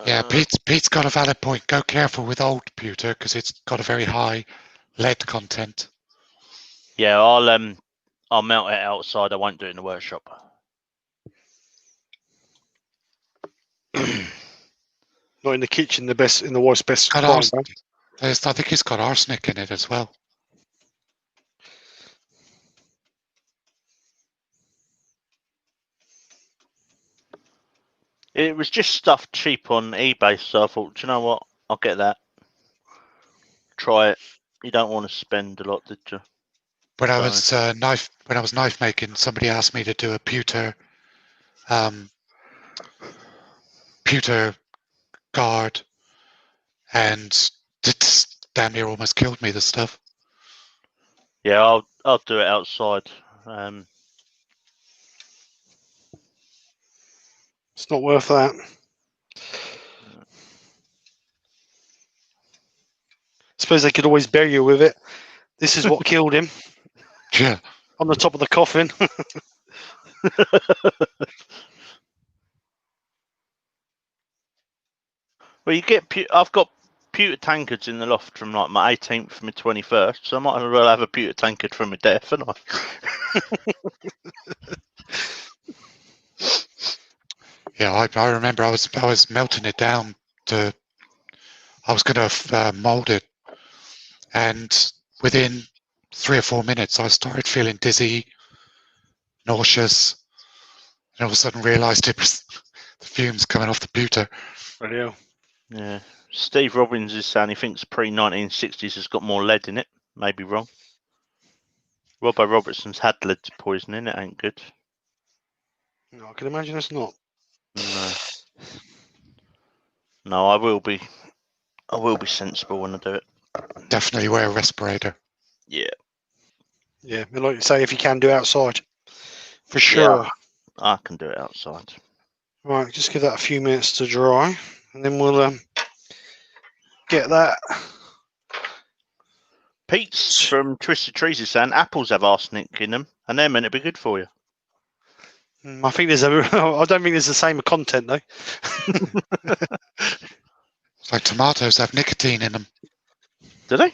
Yeah, Pete's got a valid point. Go careful with old pewter because it's got a very high lead content. Yeah, I'll melt it outside. I won't do it in the workshop. Not in the kitchen, in the wife's best. Got arsenic. I think it's got arsenic in it as well. It was just stuff cheap on eBay, so I thought, do you know what? I'll get that. Try it. You don't want to spend a lot, did you? When I was knife making, somebody asked me to do a pewter guard, and it damn near almost killed me. The stuff. Yeah, I'll do it outside. It's not worth that. Suppose they could always bury you with it. This is what killed him. Yeah. On the top of the coffin. Well, you get. I've got pewter tankards in the loft from like my 18th to my 21st, so I might as well have a pewter tankard from my death, haven't I? Yeah, I remember I was melting it down to. I was going to mold it, and within 3 or 4 minutes, I started feeling dizzy, nauseous, and all of a sudden realised it was the fumes coming off the pewter. Yeah. Steve Robbins is saying he thinks pre-1960s has got more lead in it. Maybe wrong. Robbo Robertson's had lead poisoning. It ain't good. No, I can imagine it's not. No, I will be sensible when I do it. Definitely wear a respirator. Yeah. Yeah, and like you say, if you can do it outside, for sure. Yeah, I can do it outside. Right, just give that a few minutes to dry, and then we'll get that. Pete's from Twisted Trees is saying apples have arsenic in them, and they're meant to be good for you. I think there's I don't think there's the same content though. It's like tomatoes have nicotine in them. Do they?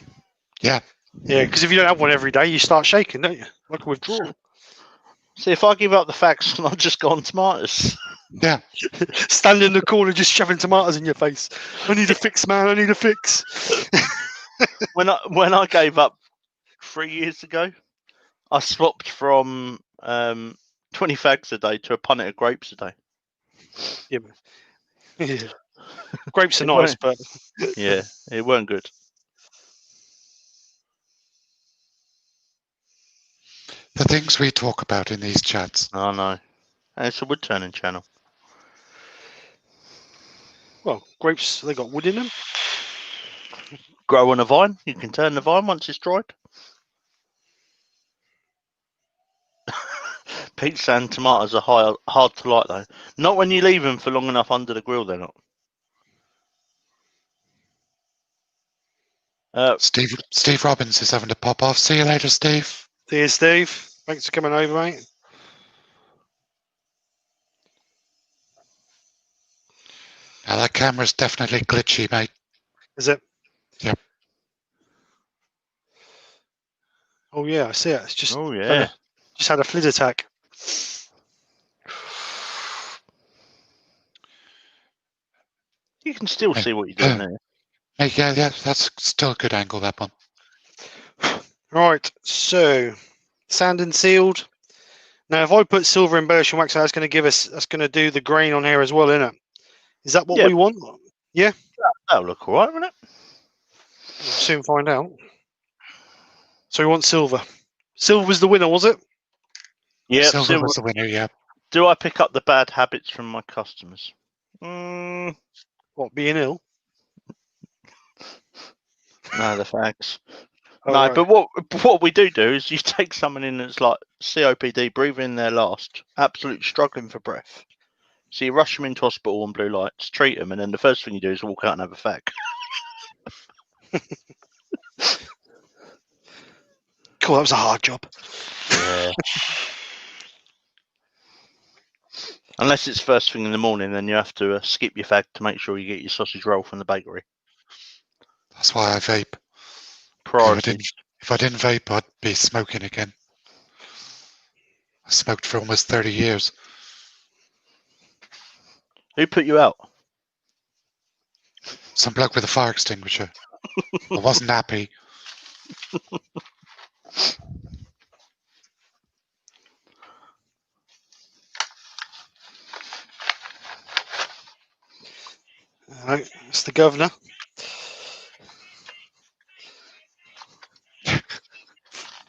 Yeah. Yeah, because if you don't have one every day, you start shaking, don't you? Like a withdrawal. See, if I give up the facts, I'll just go on tomatoes. Yeah. Stand in the corner just shoving tomatoes in your face. I need a fix, man. I need a fix. When I gave up 3 years ago, I swapped from 20 fags a day to a punnet of grapes a day. Yeah, yeah. Grapes are nice, but yeah, it weren't good. The things we talk about in these chats. I know. And it's a wood turning channel. Well, grapes, they got wood in them. Grow on a vine. You can turn the vine once it's dried. Pete's saying tomatoes are hard to like though. Not when you leave them for long enough under the grill, they're not. Steve Robbins is having to pop off. See you later, Steve. See you, Steve. Thanks for coming over, mate. Now that camera's definitely glitchy, mate. Is it? Yep. Oh yeah, I see it. It's just just had a fliz attack. You can still see what you're doing there. Yeah, that's still a good angle, that one. Right, so sand and sealed. Now, if I put silver embellishing wax, that's going to do the grain on here as well, isn't it? Is that what we want? Yeah. That'll look all right, won't it? We'll soon find out. So we want silver. Silver was the winner, was it? Yeah, silver was the winner. Yeah. Do I pick up the bad habits from my customers? What, being ill? No, the facts. Oh, no, right. but what we do is you take someone in that's like COPD, breathing in their last, absolutely struggling for breath. So you rush them into hospital on blue lights, treat them, and then the first thing you do is walk out and have a fag. Cool, that was a hard job. Yeah. Unless it's first thing in the morning, then you have to skip your fag to make sure you get your sausage roll from the bakery. That's why I vape. Priority. If I didn't vape, I'd be smoking again. I smoked for almost 30 years. Who put you out? Some bloke with a fire extinguisher. I wasn't happy. Right, it's the governor.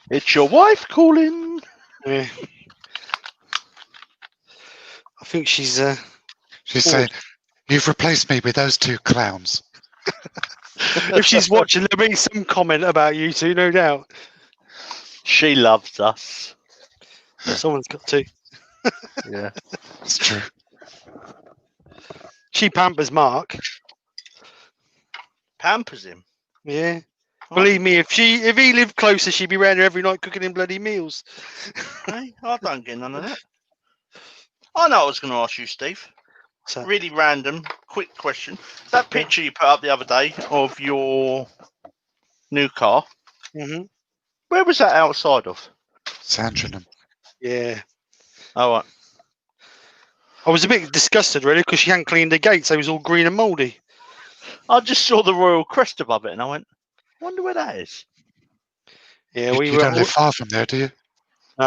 It's your wife calling. Yeah. I think she's saying, "You've replaced me with those two clowns." If she's watching, there'll be some comment about you two, no doubt. She loves us. Someone's got to. Yeah, it's true. She pampers Mark. Pampers him? Yeah. Believe me, if he lived closer, she'd be around here every night cooking him bloody meals. Hey, I don't get none of that. I know I was going to ask you, Steve. So, really random quick question. That picture you put up the other day of your new car, Mm-hmm. where was that outside of? Sandringham. Yeah. Oh, right. I was a bit disgusted, really, because she hadn't cleaned the gates. They was all green and mouldy. I just saw the royal crest above it, and I went, wonder where that is. Yeah, You don't live far from there, do you?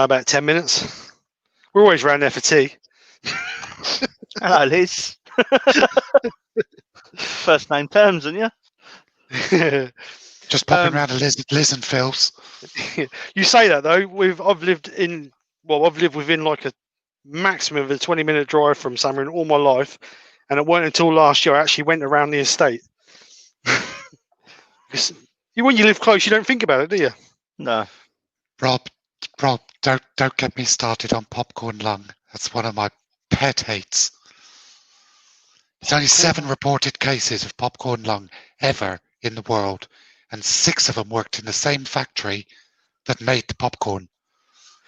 about 10 minutes. We're always round there for tea. Hello, Liz. First name terms, aren't you? Just popping around to Liz and Phil's. You say that though. I've lived within like a maximum of a 20-minute drive from Sandringham all my life, and it wasn't until last year I actually went around the estate. When you live close, you don't think about it, do you? No. Rob, don't get me started on popcorn lung. That's one of my pet hates. There's only 7 reported cases of popcorn lung ever in the world, and 6 of them worked in the same factory that made the popcorn.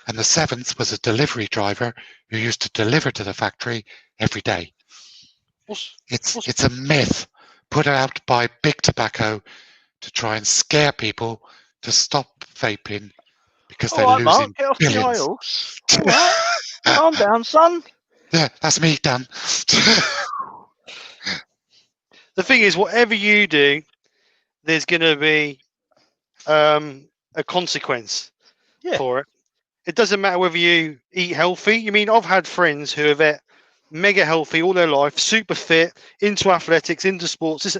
And the 7th was a delivery driver who used to deliver to the factory every day. It's a myth put out by Big Tobacco to try and scare people to stop vaping because they're losing Mark, get off billions. the aisles. All right. Calm down, son. Yeah, that's me, Dan. The thing is, whatever you do, there's going to be a consequence for it. It doesn't matter whether you eat healthy. I mean, I've had friends who have ate mega healthy all their life, super fit, into athletics, into sports,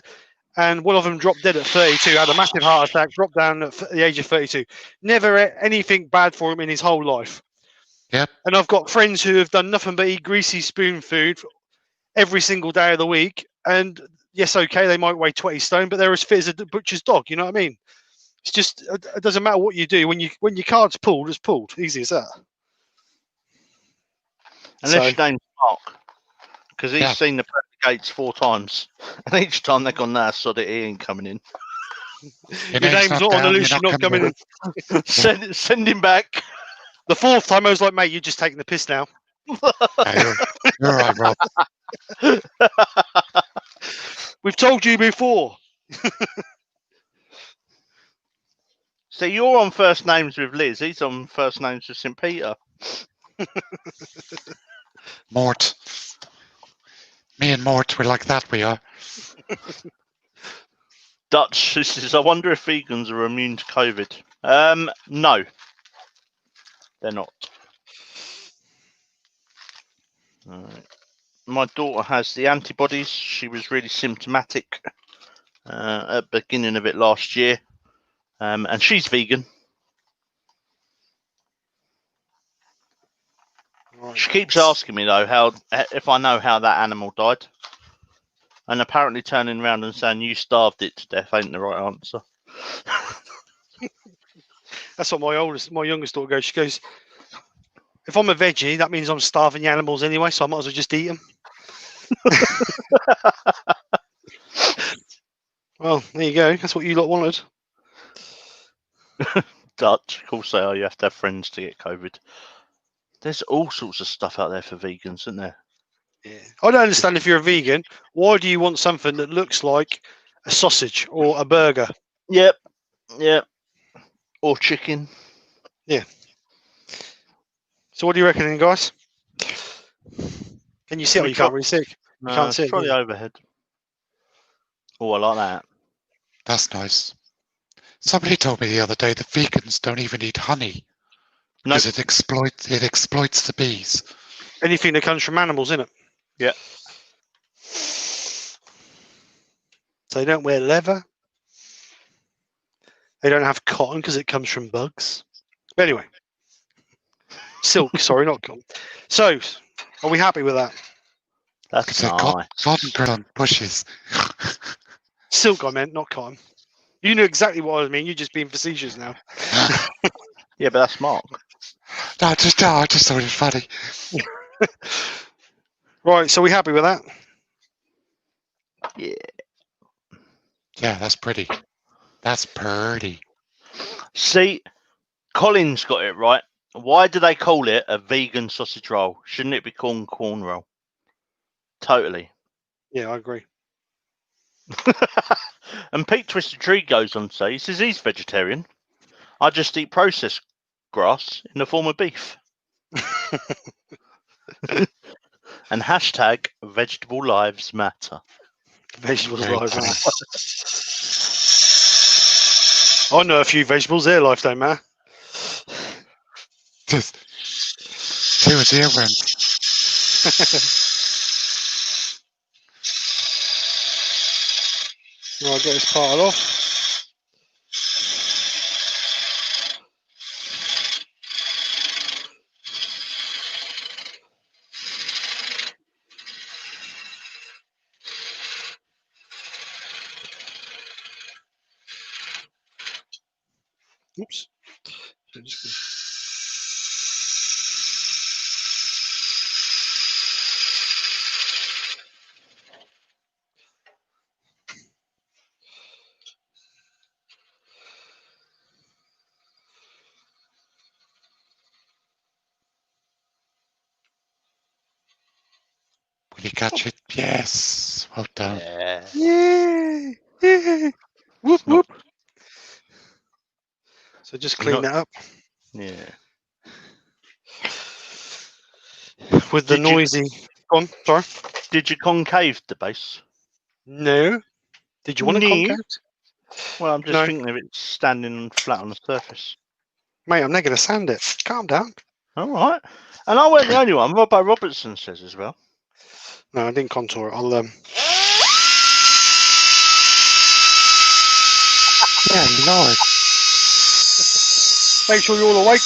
and one of them dropped dead at 32, had a massive heart attack, dropped down at the age of 32. Never ate anything bad for him in his whole life. Yep. And I've got friends who have done nothing but eat greasy spoon food every single day of the week. And yes, okay, they might weigh 20 stone, but they're as fit as a butcher's dog. You know what I mean? It's just, it doesn't matter what you do. When your card's pulled, it's pulled. Easy as that. Unless your name's Mark, because he's seen the gates 4 times, and each time they've gone, nah, sod it, he ain't coming in. Your name's not on the loose, you're not coming in. Send him back. The 4th time I was like, mate, you're just taking the piss now. You're right, Rob. We've told you before. So you're on first names with Liz. He's on first names with St. Peter. Mort. Me and Mort, we're like that, we are. Dutch, this is, I wonder if vegans are immune to COVID. No. They're not. My daughter has the antibodies. She was really symptomatic at the beginning of it last year. And she's vegan. Right. She keeps asking me though if I know how that animal died, and apparently turning around and saying you starved it to death ain't the right answer. That's what my youngest daughter goes. She goes, if I'm a veggie, that means I'm starving the animals anyway, so I might as well just eat them. Well, there you go. That's what you lot wanted. Dutch, of course they are. You have to have friends to get COVID. There's all sorts of stuff out there for vegans, isn't there? Yeah. I don't understand if you're a vegan, why do you want something that looks like a sausage or a burger? Yep. Or chicken. Yeah. So what do you reckon, guys? Can you see it? You can't really see it. You can't see it. Try the overhead. Oh, I like that. That's nice. Somebody told me the other day that vegans don't even eat honey because it exploits the bees. Anything that comes from animals, innit? Yeah. So they don't wear leather. They don't have cotton because it comes from bugs. But anyway, silk. Sorry, not cotton. So, are we happy with that? That's nice. Cotton grows on bushes. Silk, I meant, not cotton. You knew exactly what I mean. You're just being facetious now. Yeah, but that's Mark. No, I just thought it was funny. Right, so we happy with that? Yeah. Yeah, that's pretty. That's pretty. See, Colin's got it right. Why do they call it a vegan sausage roll? Shouldn't it be corn roll? Totally. Yeah, I agree. And Pete Twisted Tree goes on to say, he says he's vegetarian. I just eat processed grass in the form of beef. And hashtag vegetable lives matter. Vegetables Very life funny. matter. I know a few vegetables, their life don't matter. Just 2 of the earworms. I'll get this parted off. Oops. Will you catch it? Yes. Well done. Yeah. Yay! Yay! Whoop It's not- whoop. So just clean that up Yeah. with the Did you- noisy. Go on, sorry. Did you concave the base? No. Did you want to No. contact? Well, I'm just No. thinking of it standing flat on the surface. Mate, I'm not going to sand it. Calm down. All right. And I weren't the only one. Robbo Robertson says as well. No, I didn't contour it. I'll Yeah, Lord. make sure you're all awake.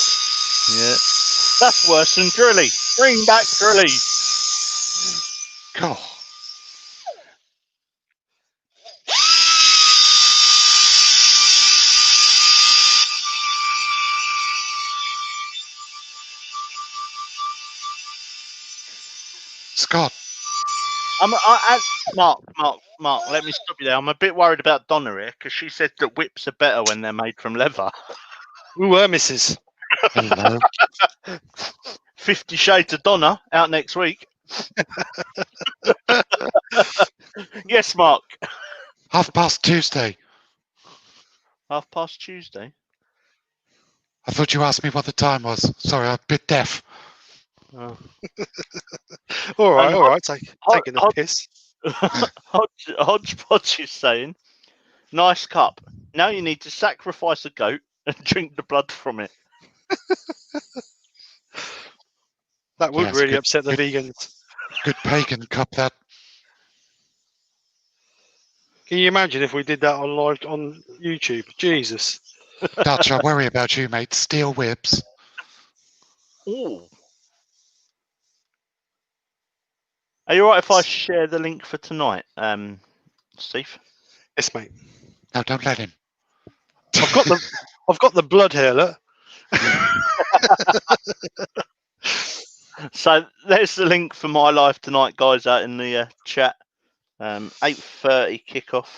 Yeah. That's worse than Drilly. Bring back Drilly. Go. Scott. Mark, let me stop you there. I'm a bit worried about Donna here because she said that whips are better when they're made from leather. Ooh, Mrs. Hello. 50 Shades of Donna out next week. Yes, Mark. 2:30 Tuesday. 2:30 Tuesday. I thought you asked me what the time was. Sorry, I'm a bit deaf. Oh. All right, And all right. Taking the piss. Hodgepodge is saying, nice cup. Now you need to sacrifice a goat and drink the blood from it. That would Yes, really good- upset the good- vegans. Good pagan cup, that. Can you imagine if we did that on live on YouTube? Jesus. Dutch, I worry about you, mate. Steel whips. Ooh. Are you all right if I share the link for tonight, Steve? Yes, mate. No, don't let him. I've got the blood here. Look. So there's the link for my live tonight, guys, out in the chat. 8:30 kickoff.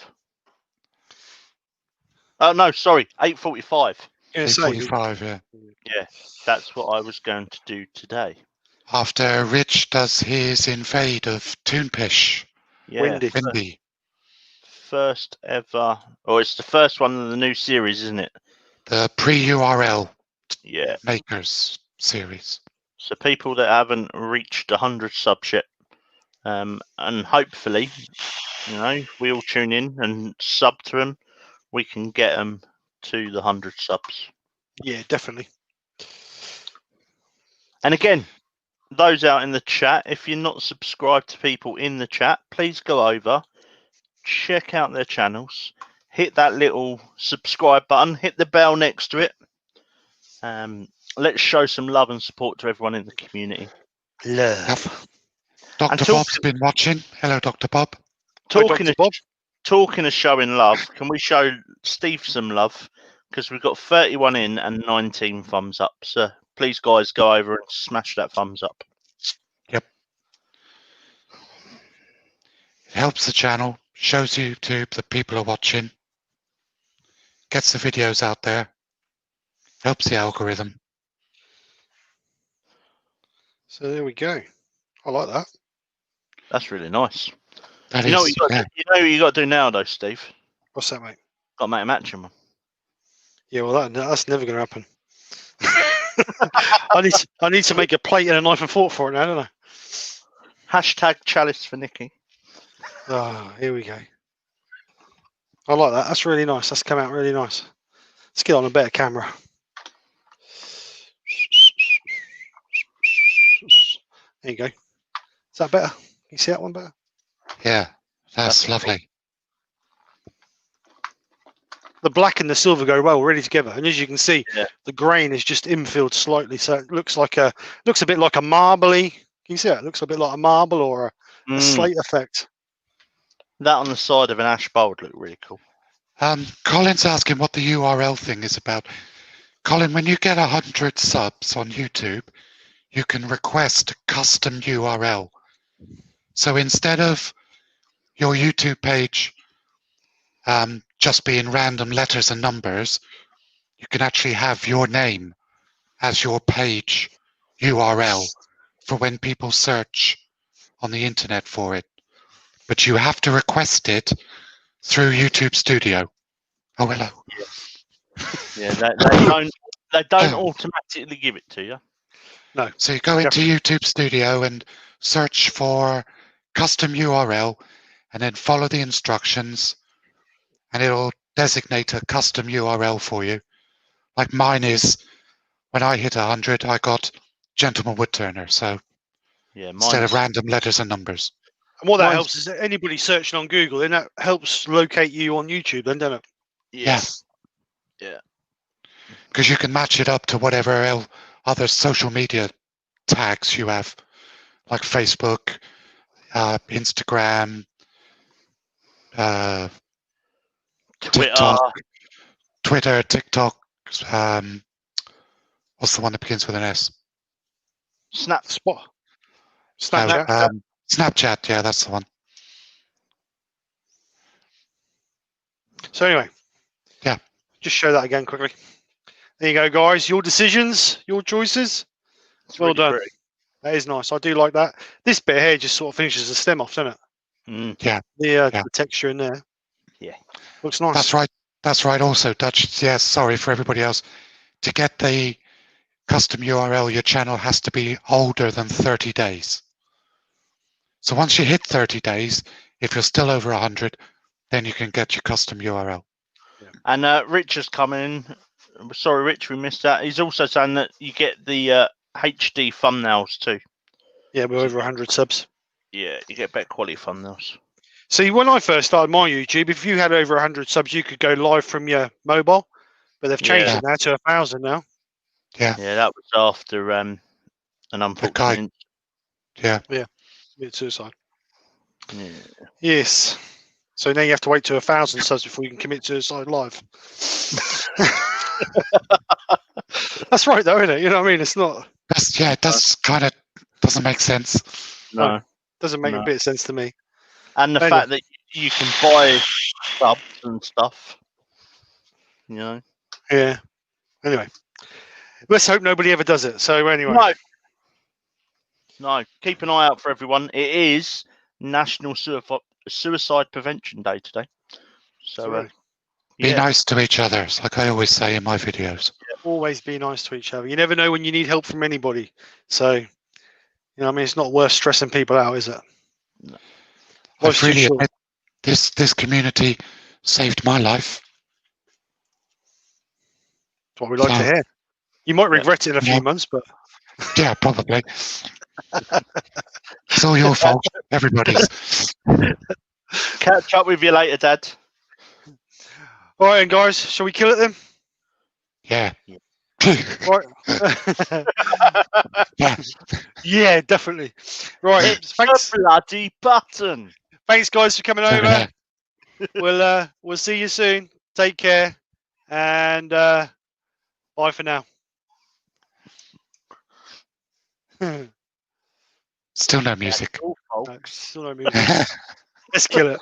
Oh no, sorry, 8:45. 8:45, yeah. Yeah, that's what I was going to do today. After Rich does his invade of Toonpish. Yeah, Windy. first ever, or it's the first one in the new series, isn't it? The pre-URL Yeah. makers series. So people that haven't reached 100 subs yet, and hopefully, you know, if we all tune in and sub to them, we can get them to the 100 subs. Yeah, definitely. And again, those out in the chat, if you're not subscribed to people in the chat, please go over, check out their channels, hit that little subscribe button, hit the bell next to it. Let's show some love and support to everyone in the community. Love. Dr. Bob's been watching. Hello, Dr. Bob. Talking Dr. Bob. Talking of showing love, can we show Steve some love? Because we've got 31 in and 19 thumbs up. So please, guys, go over and smash that thumbs up. Yep. It helps the channel, shows YouTube that people are watching, gets the videos out there, helps the algorithm. So there we go. I like that. That's really nice. That You know what is, you got. yeah. You know what you got to do now, though, Steve. What's that, mate? Got to make a matching one. Yeah, well, that's never going to happen. I need to make a plate and a knife and fork for it now, don't I? Hashtag chalice for Nicky. Oh, here we go. I like that. That's really nice. That's come out really nice. Let's get on a better camera. There you go. Is that better? Can you see that one better? Yeah, that's That's lovely. The black and the silver go well really together, and as you can see, Yeah. the grain is just infilled slightly, so it looks a bit like a marbly. Can you see that? It looks a bit like a marble or a slate effect. That on the side of an ash bowl would look really cool. Colin's asking what the URL thing is about. Colin, when you get 100 subs on YouTube, you can request a custom URL. So instead of your YouTube page just being random letters and numbers, you can actually have your name as your page URL for when people search on the internet for it. But you have to request it through YouTube Studio. Oh, hello. Yeah, they don't automatically give it to you. No. So you go into YouTube Studio and search for custom URL and then follow the instructions and it'll designate a custom URL for you. Like mine is, when I hit 100, I got Gentleman Woodturner. So Yeah, instead of random letters and numbers. And what that helps is that anybody searching on Google, then that helps locate you on YouTube, then, doesn't it? Yeah. Because you can match it up to whatever other social media tags you have, like Facebook, Instagram, Twitter, TikTok. What's the one that begins with an S? Snapchat. Snapchat. Yeah, that's the one. So anyway, yeah, just show that again quickly. There you go, guys. Your decisions, your choices. It's well really done. pretty. That is nice. I do like that. This bit here just sort of finishes the stem off, doesn't it? Yeah. The texture in there. Yeah. Looks nice. That's right. That's right. Also, Dutch. Yes. Sorry for everybody else. To get the custom URL, your channel has to be older than 30 days. So once you hit 30 days, if you're still over 100, then you can get your custom URL. Yeah. And Rich has come in. Sorry, Rich, we missed that. He's also saying that you get the HD thumbnails too. Yeah, we're over 100 subs. Yeah, you get better quality thumbnails. See, when I first started my YouTube, if you had over 100 subs, you could go live from your mobile, but they've changed it now to 1,000 now. Yeah. Yeah, that was after an unfortunate. Yeah. Suicide. Yeah. Yes. So now you have to wait to 1,000 subs before you can commit suicide live. That's right, though, isn't it? You know what I mean? It's not. It does kind of doesn't make sense. No, doesn't make a bit of sense to me. And the fact that you can buy subs and stuff, you know. Yeah. Anyway, let's hope nobody ever does it. So anyway. No. Keep an eye out for everyone. It is National Suicide Prevention Day today. So be nice to each other, like I always say in my videos. Yeah, always be nice to each other. You never know when you need help from anybody. So, you know, I mean, it's not worth stressing people out, is it? No. This community saved my life. That's what we like to hear. You might regret it in a few months, but yeah, probably. It's all your fault, everybody's. Catch up with you later, Dad. All right, guys, shall we kill it then? Yeah. Right. Yeah, definitely. Right. Thanks. The bloody button. Thanks, guys, for coming over. We'll see you soon. Take care, and bye for now. Still no music. No, still no music. Let's kill it.